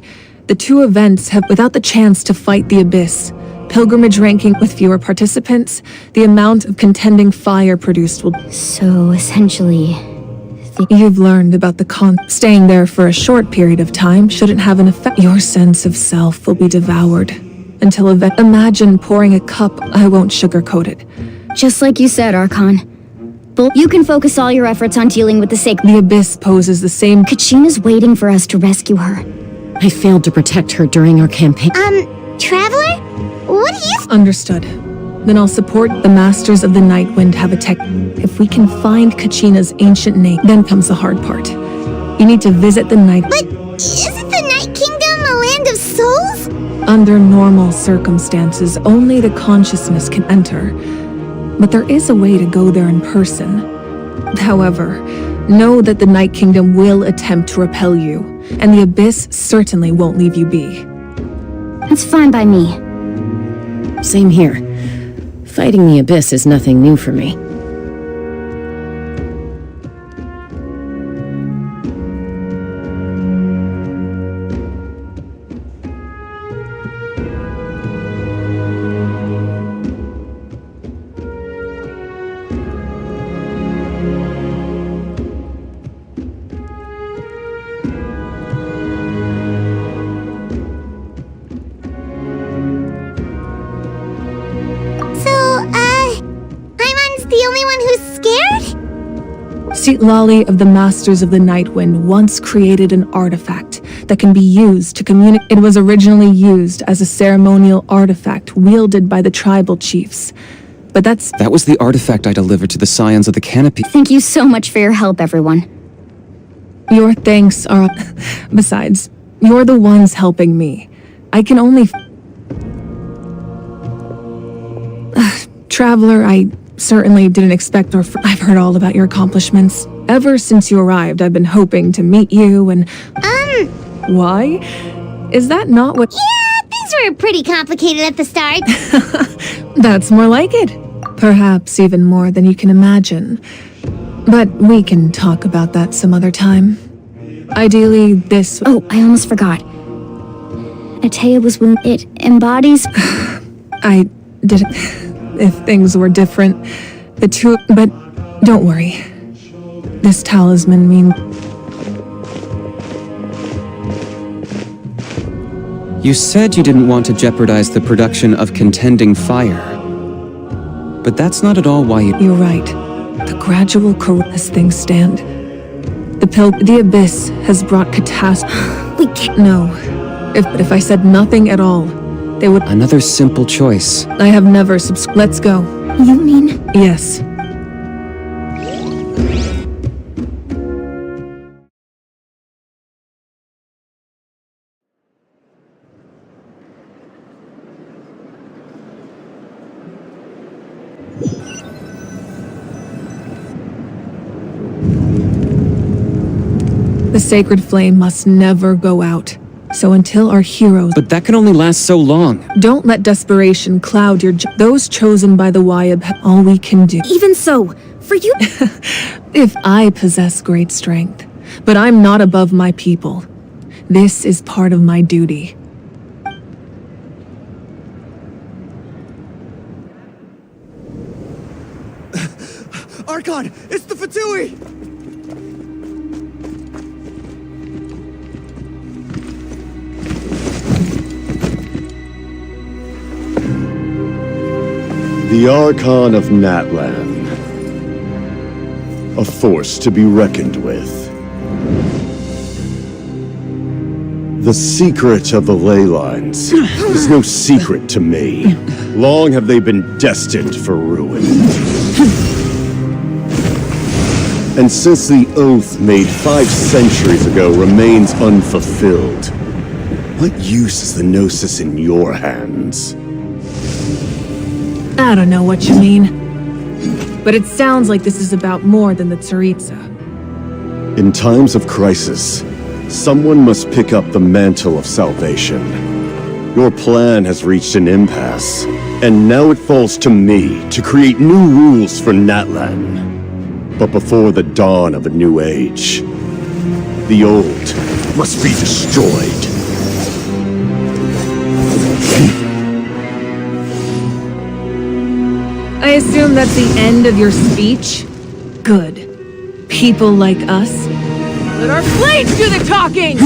the two events have, without the chance to fight the Abyss, pilgrimage ranking with fewer participants, the amount of contending fire produced will... So, essentially... You've learned about the staying there for a short period of time shouldn't have an effect. Your sense of self will be devoured until imagine pouring a cup. I won't sugarcoat it. Just like you said, Archon. But you can focus all your efforts on dealing with the sacred. The Abyss poses the same... Kachina's waiting for us to rescue her. I failed to protect her during our campaign. Traveler? What do you... Understood. Then I'll support the Masters of the Nightwind have a tech. If we can find Kachina's ancient name, then comes the hard part. You need to visit the Night... But isn't the Night Kingdom a land of souls? Under normal circumstances, only the consciousness can enter. But there is a way to go there in person. However, know that the Night Kingdom will attempt to repel you, and the Abyss certainly won't leave you be. That's fine by me. Same here. Fighting the Abyss is nothing new for me. Lolly of the Masters of the Nightwind once created an artifact that can be used to communicate. It was originally used as a ceremonial artifact wielded by the tribal chiefs. But that was the artifact I delivered to the Scions of the Canopy. Thank you so much for your help, everyone. Your thanks are... Besides, you're the ones helping me. I can only... Traveler, I certainly didn't expect I've heard all about your accomplishments. Ever since you arrived, I've been hoping to meet you and... Why? Is that not what... Yeah, things were pretty complicated at the start. That's more like it. Perhaps even more than you can imagine. But we can talk about that some other time. Ideally, this... Oh, I almost forgot. Atea was wounded. It embodies... I didn't... If things were different, the two... But don't worry. This talisman means... You said you didn't want to jeopardize the production of contending fire. But that's not at all why you... You're right. The gradual as things stand. The Abyss has brought catastrophe. We can't... No. But if I said nothing at all, they would... Another simple choice. I have never Let's go. You mean... Yes. The sacred flame must never go out. So until our heroes... But that can only last so long. Don't let desperation cloud your... Those chosen by the Wyab have all we can do. Even so, for you... If I possess great strength, but I'm not above my people. This is part of my duty. Archon, it's the Fatui! The Archon of Natlan. A force to be reckoned with. The secret of the ley lines is no secret to me. Long have they been destined for ruin. And since the oath made 5 centuries ago remains unfulfilled, what use is the Gnosis in your hands? I don't know what you mean. But it sounds like this is about more than the Tsaritsa. In times of crisis, someone must pick up the mantle of salvation. Your plan has reached an impasse, and now it falls to me to create new rules for Natlan. But before the dawn of a new age, the old must be destroyed. assume that's the end of your speech? Good. People like us. Let our blades do the talking!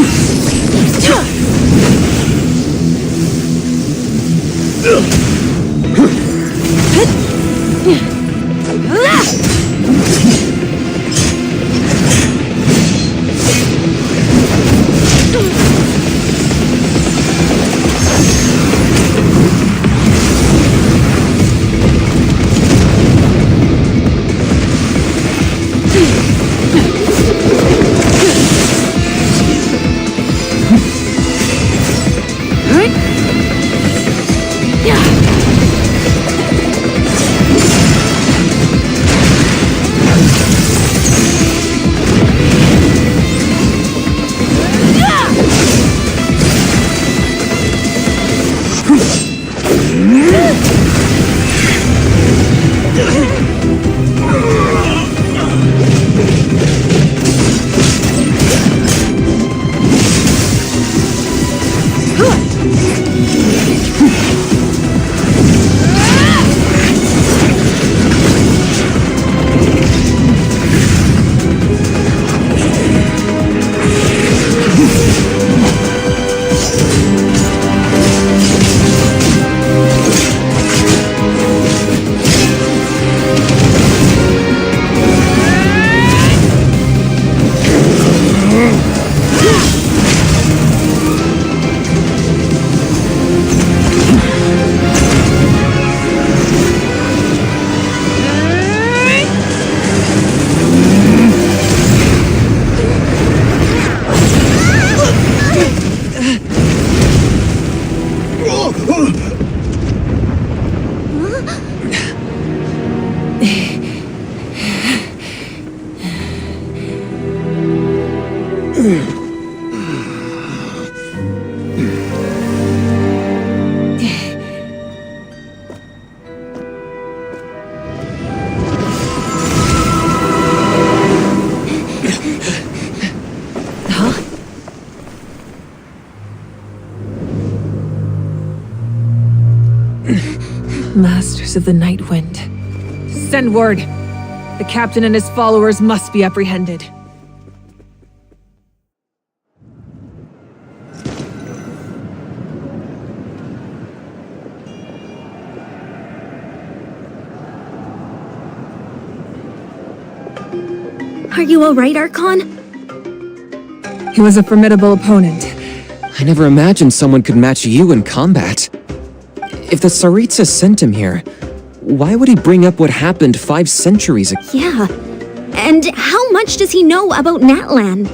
Masters of the Night Wind. Send word. The captain and his followers must be apprehended. Are you alright, Archon? He was a formidable opponent. I never imagined someone could match you in combat. If the Tsaritsa sent him here, why would he bring up what happened 5 centuries ago? Yeah. And how much does he know about Natlan?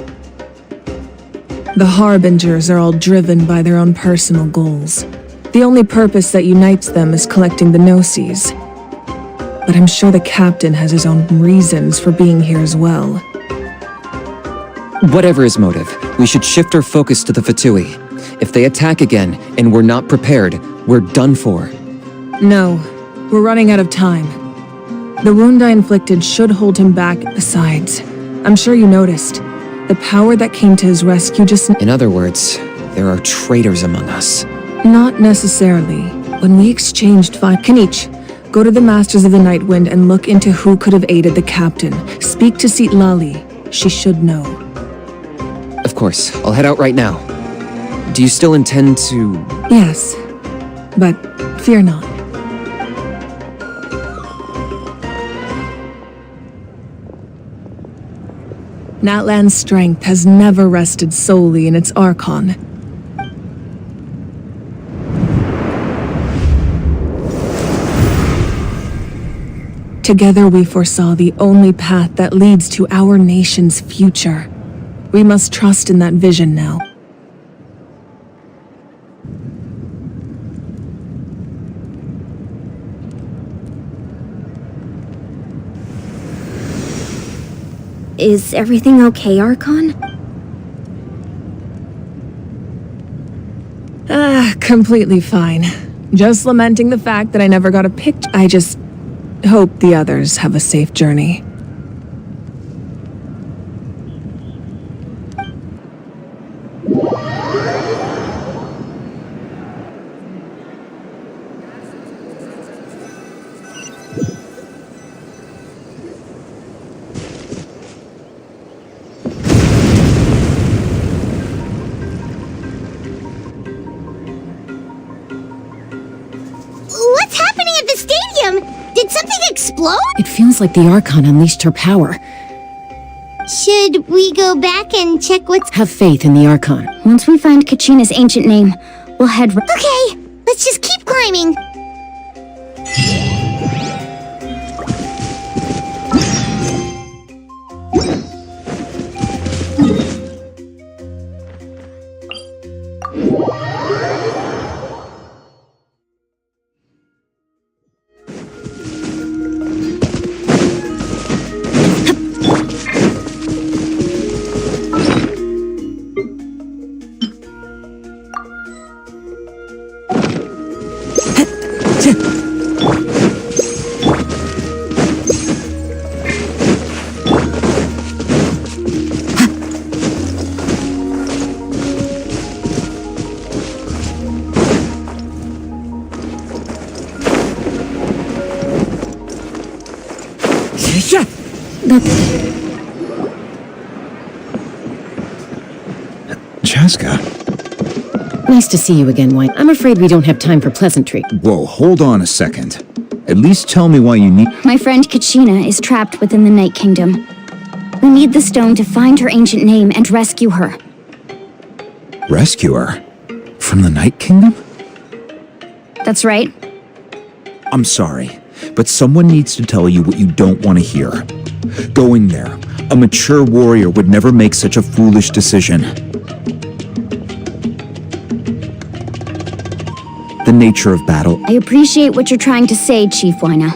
The Harbingers are all driven by their own personal goals. The only purpose that unites them is collecting the Gnosis. But I'm sure the captain has his own reasons for being here as well. Whatever his motive, we should shift our focus to the Fatui. If they attack again, and we're not prepared, we're done for. No, we're running out of time. The wound I inflicted should hold him back. Besides, I'm sure you noticed, the power that came to his rescue just... In other words, there are traitors among us. Not necessarily. When we exchanged 5... Kanich, go to the Masters of the Night Wind and look into who could have aided the captain. Speak to Sitlali. She should know. Of course, I'll head out right now. Do you still intend to... Yes, but fear not. Natlan's strength has never rested solely in its Archon. Together we foresaw the only path that leads to our nation's future. We must trust in that vision now. Is everything okay, Archon? Completely fine. Just lamenting the fact that I never got a picture. I just hope the others have a safe journey. explode? It feels like the Archon unleashed her power. Should we go back and check what's... Have faith in the Archon. Once we find Kachina's ancient name, we'll head... Okay, let's just keep climbing. Chaska. Nice to see you again, White. I'm afraid we don't have time for pleasantry. Whoa, hold on a second. At least tell me why you need... My friend Kachina is trapped within the Night Kingdom. We need the stone to find her ancient name and rescue her. Rescue her? From the Night Kingdom? That's right. I'm sorry, but someone needs to tell you what you don't want to hear. Going there, a mature warrior would never make such a foolish decision. The nature of battle... I appreciate what you're trying to say, Chief Wyna.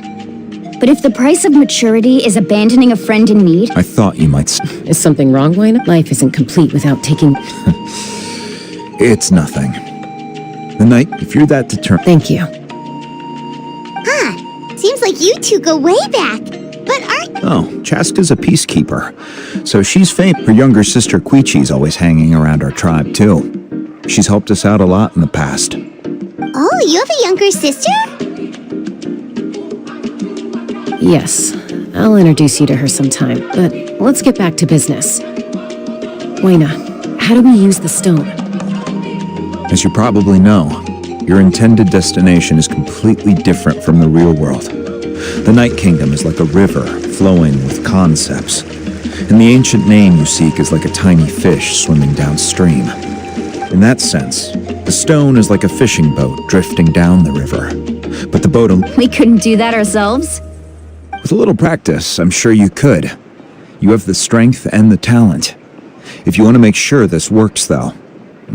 But if the price of maturity is abandoning a friend in need... I thought you might... Is something wrong, Wyna? Life isn't complete without taking... It's nothing. The night, if you're that determined... Thank you. Huh. Seems like you two go way back. But aren't... Oh, Chaska's a peacekeeper. So she's famous. Her younger sister Quichi's always hanging around our tribe, too. She's helped us out a lot in the past. Oh, you have a younger sister? Yes. I'll introduce you to her sometime, but let's get back to business. Wyna, how do we use the stone? As you probably know, your intended destination is completely different from the real world. The Night Kingdom is like a river flowing with concepts, and the ancient name you seek is like a tiny fish swimming downstream. In that sense, the stone is like a fishing boat drifting down the river. But the boat... We couldn't do that ourselves? With a little practice, I'm sure you could. You have the strength and the talent. If you want to make sure this works, though,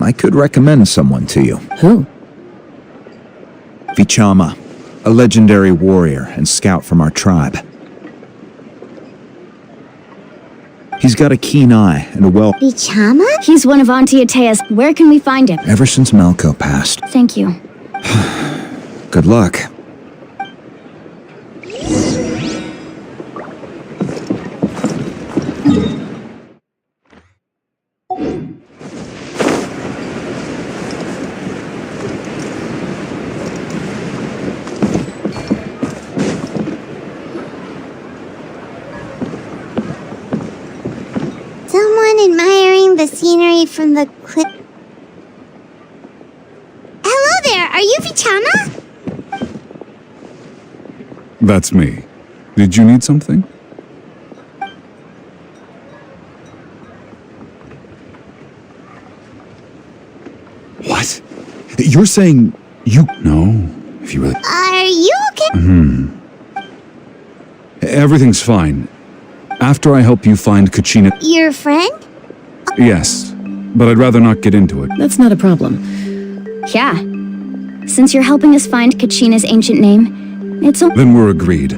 I could recommend someone to you. Who? Vichama, a legendary warrior and scout from our tribe. He's got a keen eye and a Vichama? He's one of Auntie Atea's. Where can we find him? Ever since Malco passed. Thank you. Good luck. Someone admiring the scenery from the cliff. Hello there, are you Vichama? That's me. Did you need something? What? You're saying you... No, if you really... Are you okay? Everything's fine. After I help you find Kachina... Your friend? Yes, but I'd rather not get into it. That's not a problem. Yeah. Since you're helping us find Kachina's ancient name, it's a... Then we're agreed.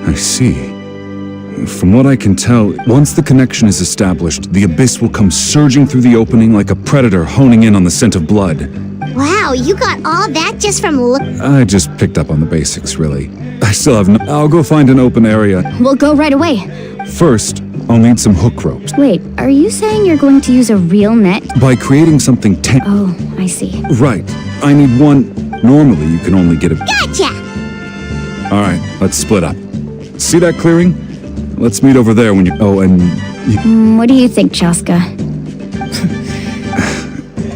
I see. From what I can tell, once the connection is established, the Abyss will come surging through the opening like a predator honing in on the scent of blood. Wow, you got all that just from look. I just picked up on the basics, really. I still have no... I'll go find an open area. We'll go right away. First, I'll need some hook ropes. Wait, are you saying you're going to use a real net? By creating something Oh, I see. Right. I need one... Normally, you can only get a... Gotcha! Alright, let's split up. See that clearing? Let's meet over there when you... Oh, and... What do you think, Chaska?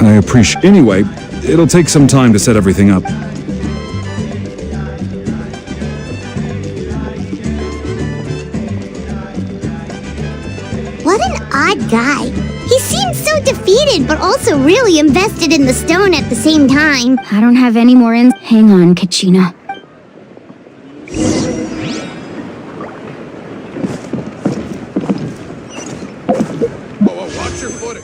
I appreciate... Anyway, it'll take some time to set everything up. What an odd guy. He seems so defeated, but also really invested in the stone at the same time. I don't have any more in... Hang on, Kachina. Watch your footing.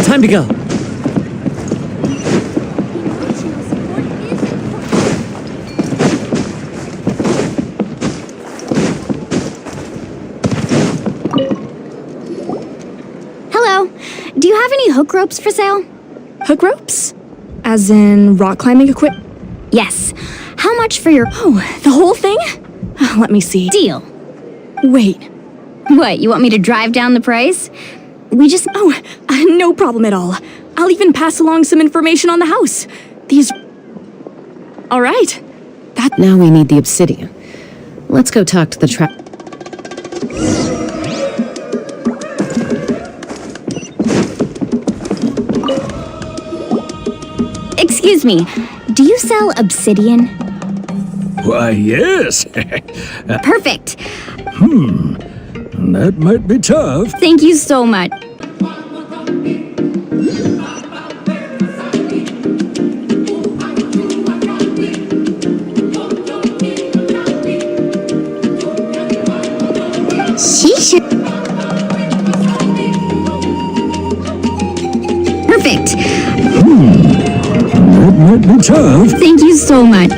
Time to go. Hello. Do you have any hook ropes for sale? Hook ropes? As in rock climbing equipment? Yes. How much for your... Oh, the whole thing? Let me see. Deal. Wait. What, you want me to drive down the price? We just... Oh, no problem at all. I'll even pass along some information on the house. These... All right. Now we need the obsidian. Let's go talk to the trap. Excuse me. Do you sell obsidian? Why, yes. Perfect. That might be tough. Thank you so much. Perfect. That might be tough. Thank you so much.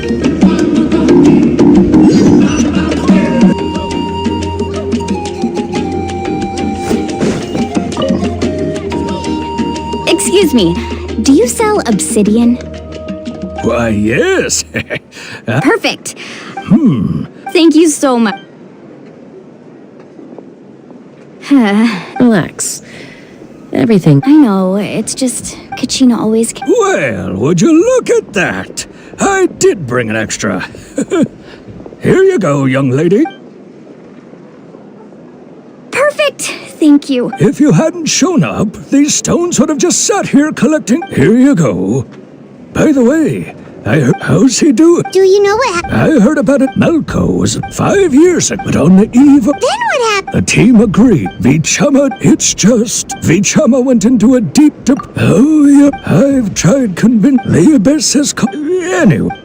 Excuse me, do you sell obsidian? Why, yes. Perfect. Thank you so much. Relax. Everything. I know, it's just Kachina always... Well, would you look at that? I did bring an extra. Here you go, young lady. Perfect! Thank you. If you hadn't shown up, these stones would have just sat here collecting. Here you go. By the way, how's he doing? Do you know what happened? I heard about it. Malco was 5 years ago, but on the eve of... Then what happened? The team agreed. Vichama went into a deep dip. Oh, yep. I've tried convincing. The Abyss has come. Anyway.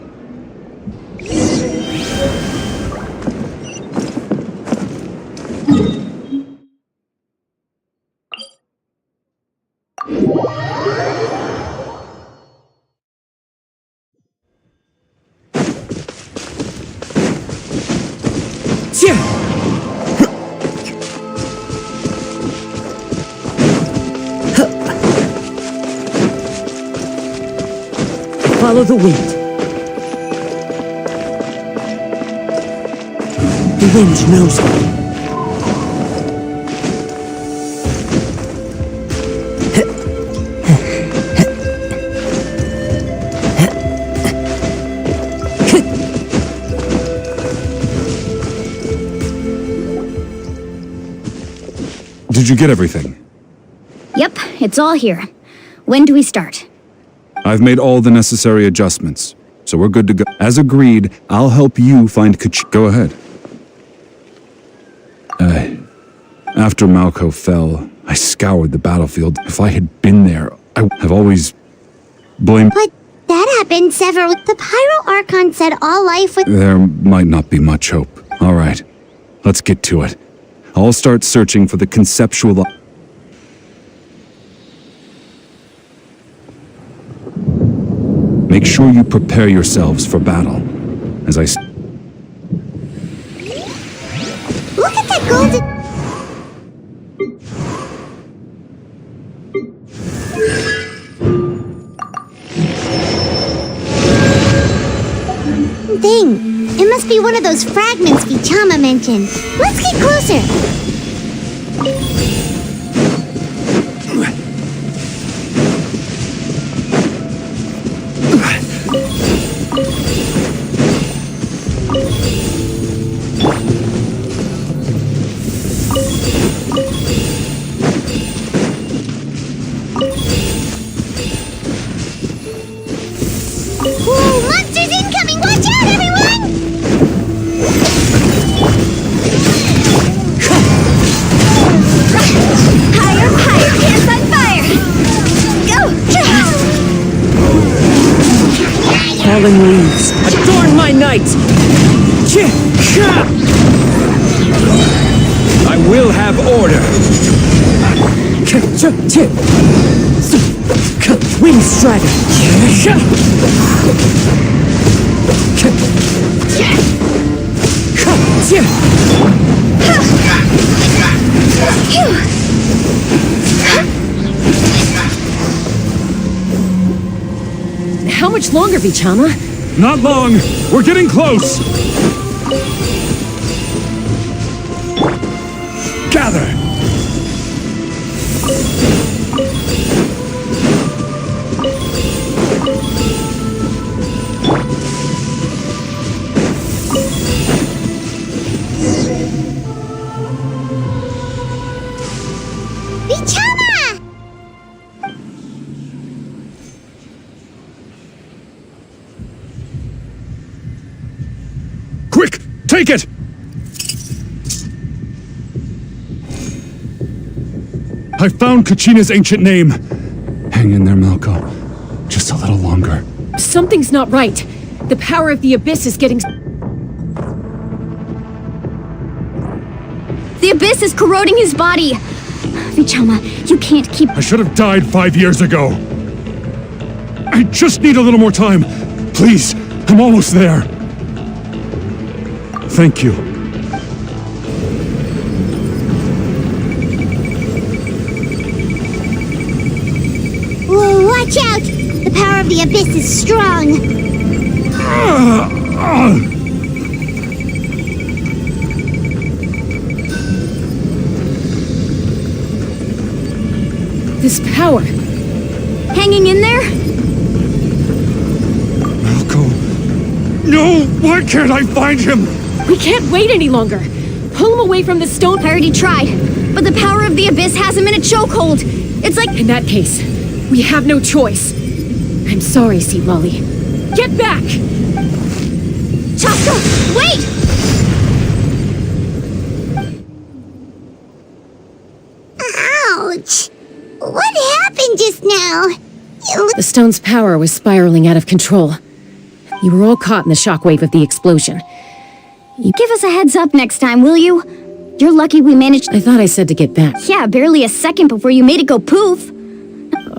Follow the wind. The wind knows me. Did you get everything? Yep, it's all here. When do we start? I've made all the necessary adjustments, so we're good to go. As agreed, I'll help you find Go ahead. After Malco fell, I scoured the battlefield. If I had been there, I have always blamed... But that happened several... The Pyro Archon said all life would... There might not be much hope. All right, let's get to it. I'll start searching for the conceptual... Make sure you prepare yourselves for battle. As I... Look at that golden... thing. It must be one of those fragments Vichama mentioned. Let's get closer. Whoa, monsters incoming! Watch out, everyone! Higher, higher, hands on fire! Go! Fallen leaves, adorn my night! I will have order! Wind Strider! How much longer, Vichama? Not long! We're getting close! Gather! Vichama! Quick! Take it! I found Kachina's ancient name. Hang in there, Malco. Just a little longer. Something's not right. The power of the Abyss is getting... The Abyss is corroding his body! Vichama, you can't keep... I should have died 5 years ago. I just need a little more time. Please, I'm almost there. Thank you. Whoa, watch out! The power of the Abyss is strong. This power... Hanging in there? Malco. No! Why can't I find him? We can't wait any longer! Pull him away from the stone... I already tried, but the power of the Abyss has him in a chokehold. It's like... In that case, we have no choice. I'm sorry, Seat Molly. Get back! Chaska, wait! Ouch! What happened just now? The stone's power was spiraling out of control. You were all caught in the shockwave of the explosion. Give us a heads up next time, will you? You're lucky we managed... I thought I said to get back. Yeah, barely a second before you made it go poof.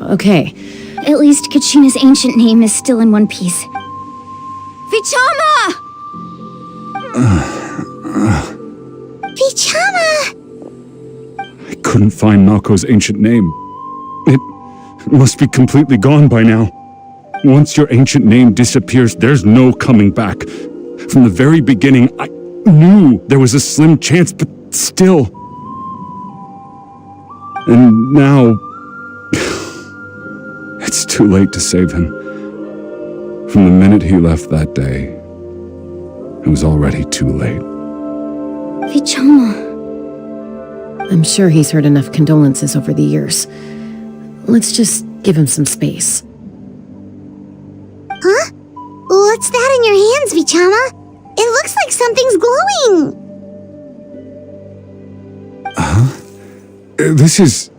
Okay. At least Kachina's ancient name is still in one piece. Vichama! Vichama! I couldn't find Malco's ancient name. It must be completely gone by now. Once your ancient name disappears, there's no coming back. From the very beginning, I knew there was a slim chance, but still. And now... it's too late to save him. From the minute he left that day, it was already too late. Vichama... I'm sure he's heard enough condolences over the years. Let's just give him some space. Huh? What's that in your hands, Vichama? It looks like something's glowing! Huh? This is...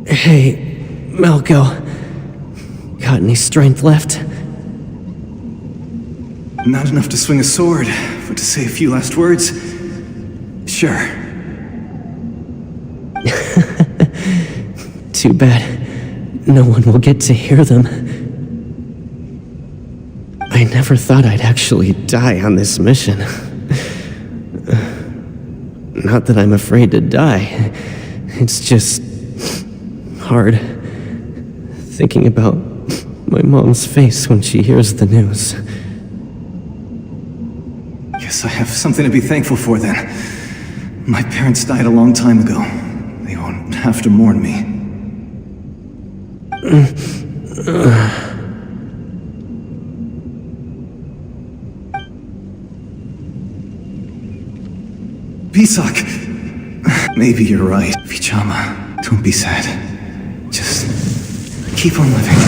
Hey, Malco. Got any strength left? Not enough to swing a sword, but to say a few last words? Sure. Too bad. No one will get to hear them. I never thought I'd actually die on this mission. Not that I'm afraid to die. It's just... hard. Thinking about my mom's face when she hears the news. Guess I have something to be thankful for then. My parents died a long time ago. They won't have to mourn me. Pisak! Maybe you're right. Vichama, don't be sad. Just keep on living.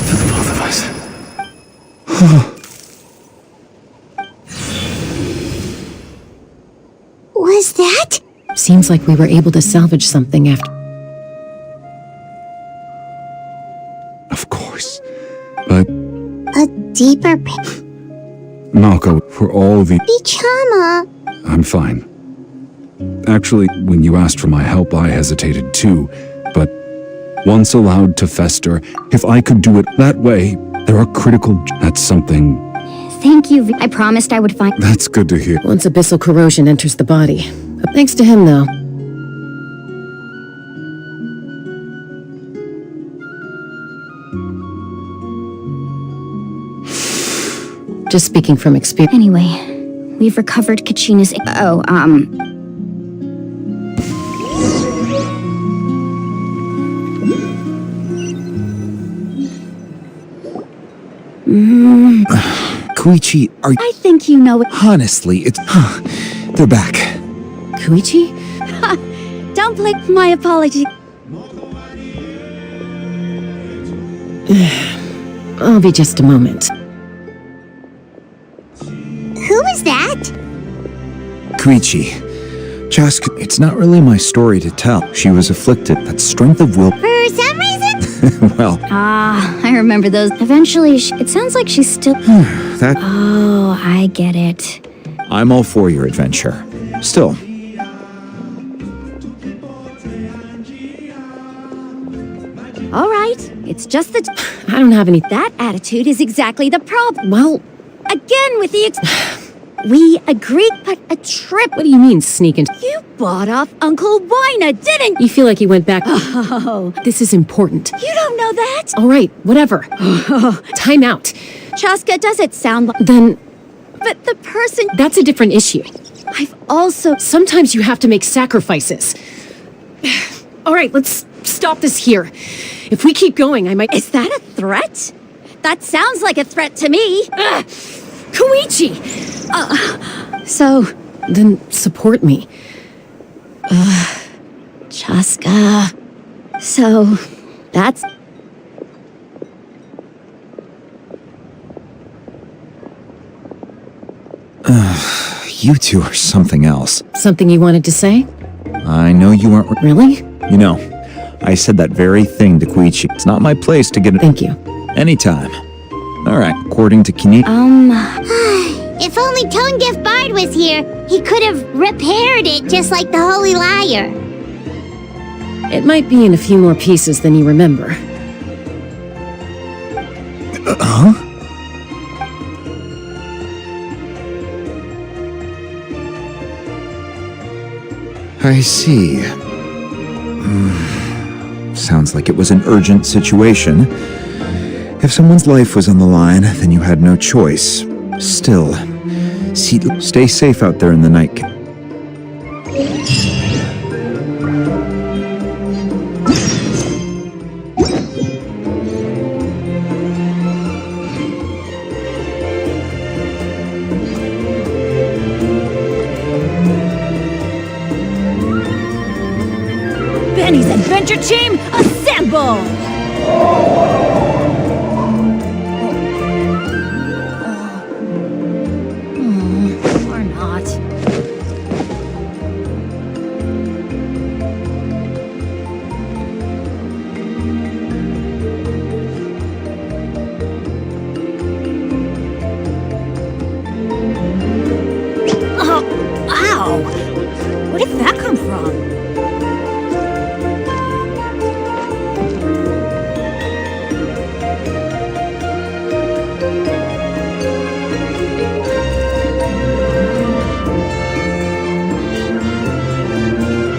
For the both of us. Was that? Seems like we were able to salvage something after... Of course. But... A deeper pit. Malco, for all the... Vichama! I'm fine. Actually, when you asked for my help, I hesitated too. But once allowed to fester, if I could do it that way, there are critical... That's something... Thank you. I promised I would find... That's good to hear. Once abyssal corrosion enters the body. Thanks to him, though. Just speaking from experience. Anyway, we've recovered Kachina's... Koichi, are you... I think you know it. Honestly, it's... They're back. Koichi? Don't play... My apology. I'll be just a moment. Who is that? Koichi. Just, it's not really my story to tell. She was afflicted. That strength of will... For some reason? Well... I remember those. Eventually, it sounds like she's still... that... Oh, I get it. I'm all for your adventure. Still... All right, it's just that... I don't have any... That attitude is exactly the problem. Well... Again with the... We agreed, but a trip... What do you mean, sneaking? You bought off Uncle Wina, didn't you? You feel like he went back... Oh. This is important. You don't know that? All right, whatever. Time out. Chaska, does it sound like... Then... But the person... That's a different issue. I've also... Sometimes you have to make sacrifices. All right, let's stop this here. If we keep going, I might... Is that a threat? That sounds like a threat to me. Koichi! So... Then support me. Chaska... So... That's... You two are something else. Something you wanted to say? I know you weren't... Really? You know, I said that very thing to Koichi. It's not my place to get it... Thank you. Anytime. Alright, according to Kini... If only Tongif Bard was here, he could have repaired it just like the Holy Liar. It might be in a few more pieces than you remember. Huh? I see. Sounds like it was an urgent situation. If someone's life was on the line, then you had no choice. Still, stay safe out there in the night. adventure team, assemble! Or not. Ow! Where did that come from?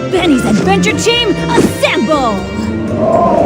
Benny's adventure team, assemble!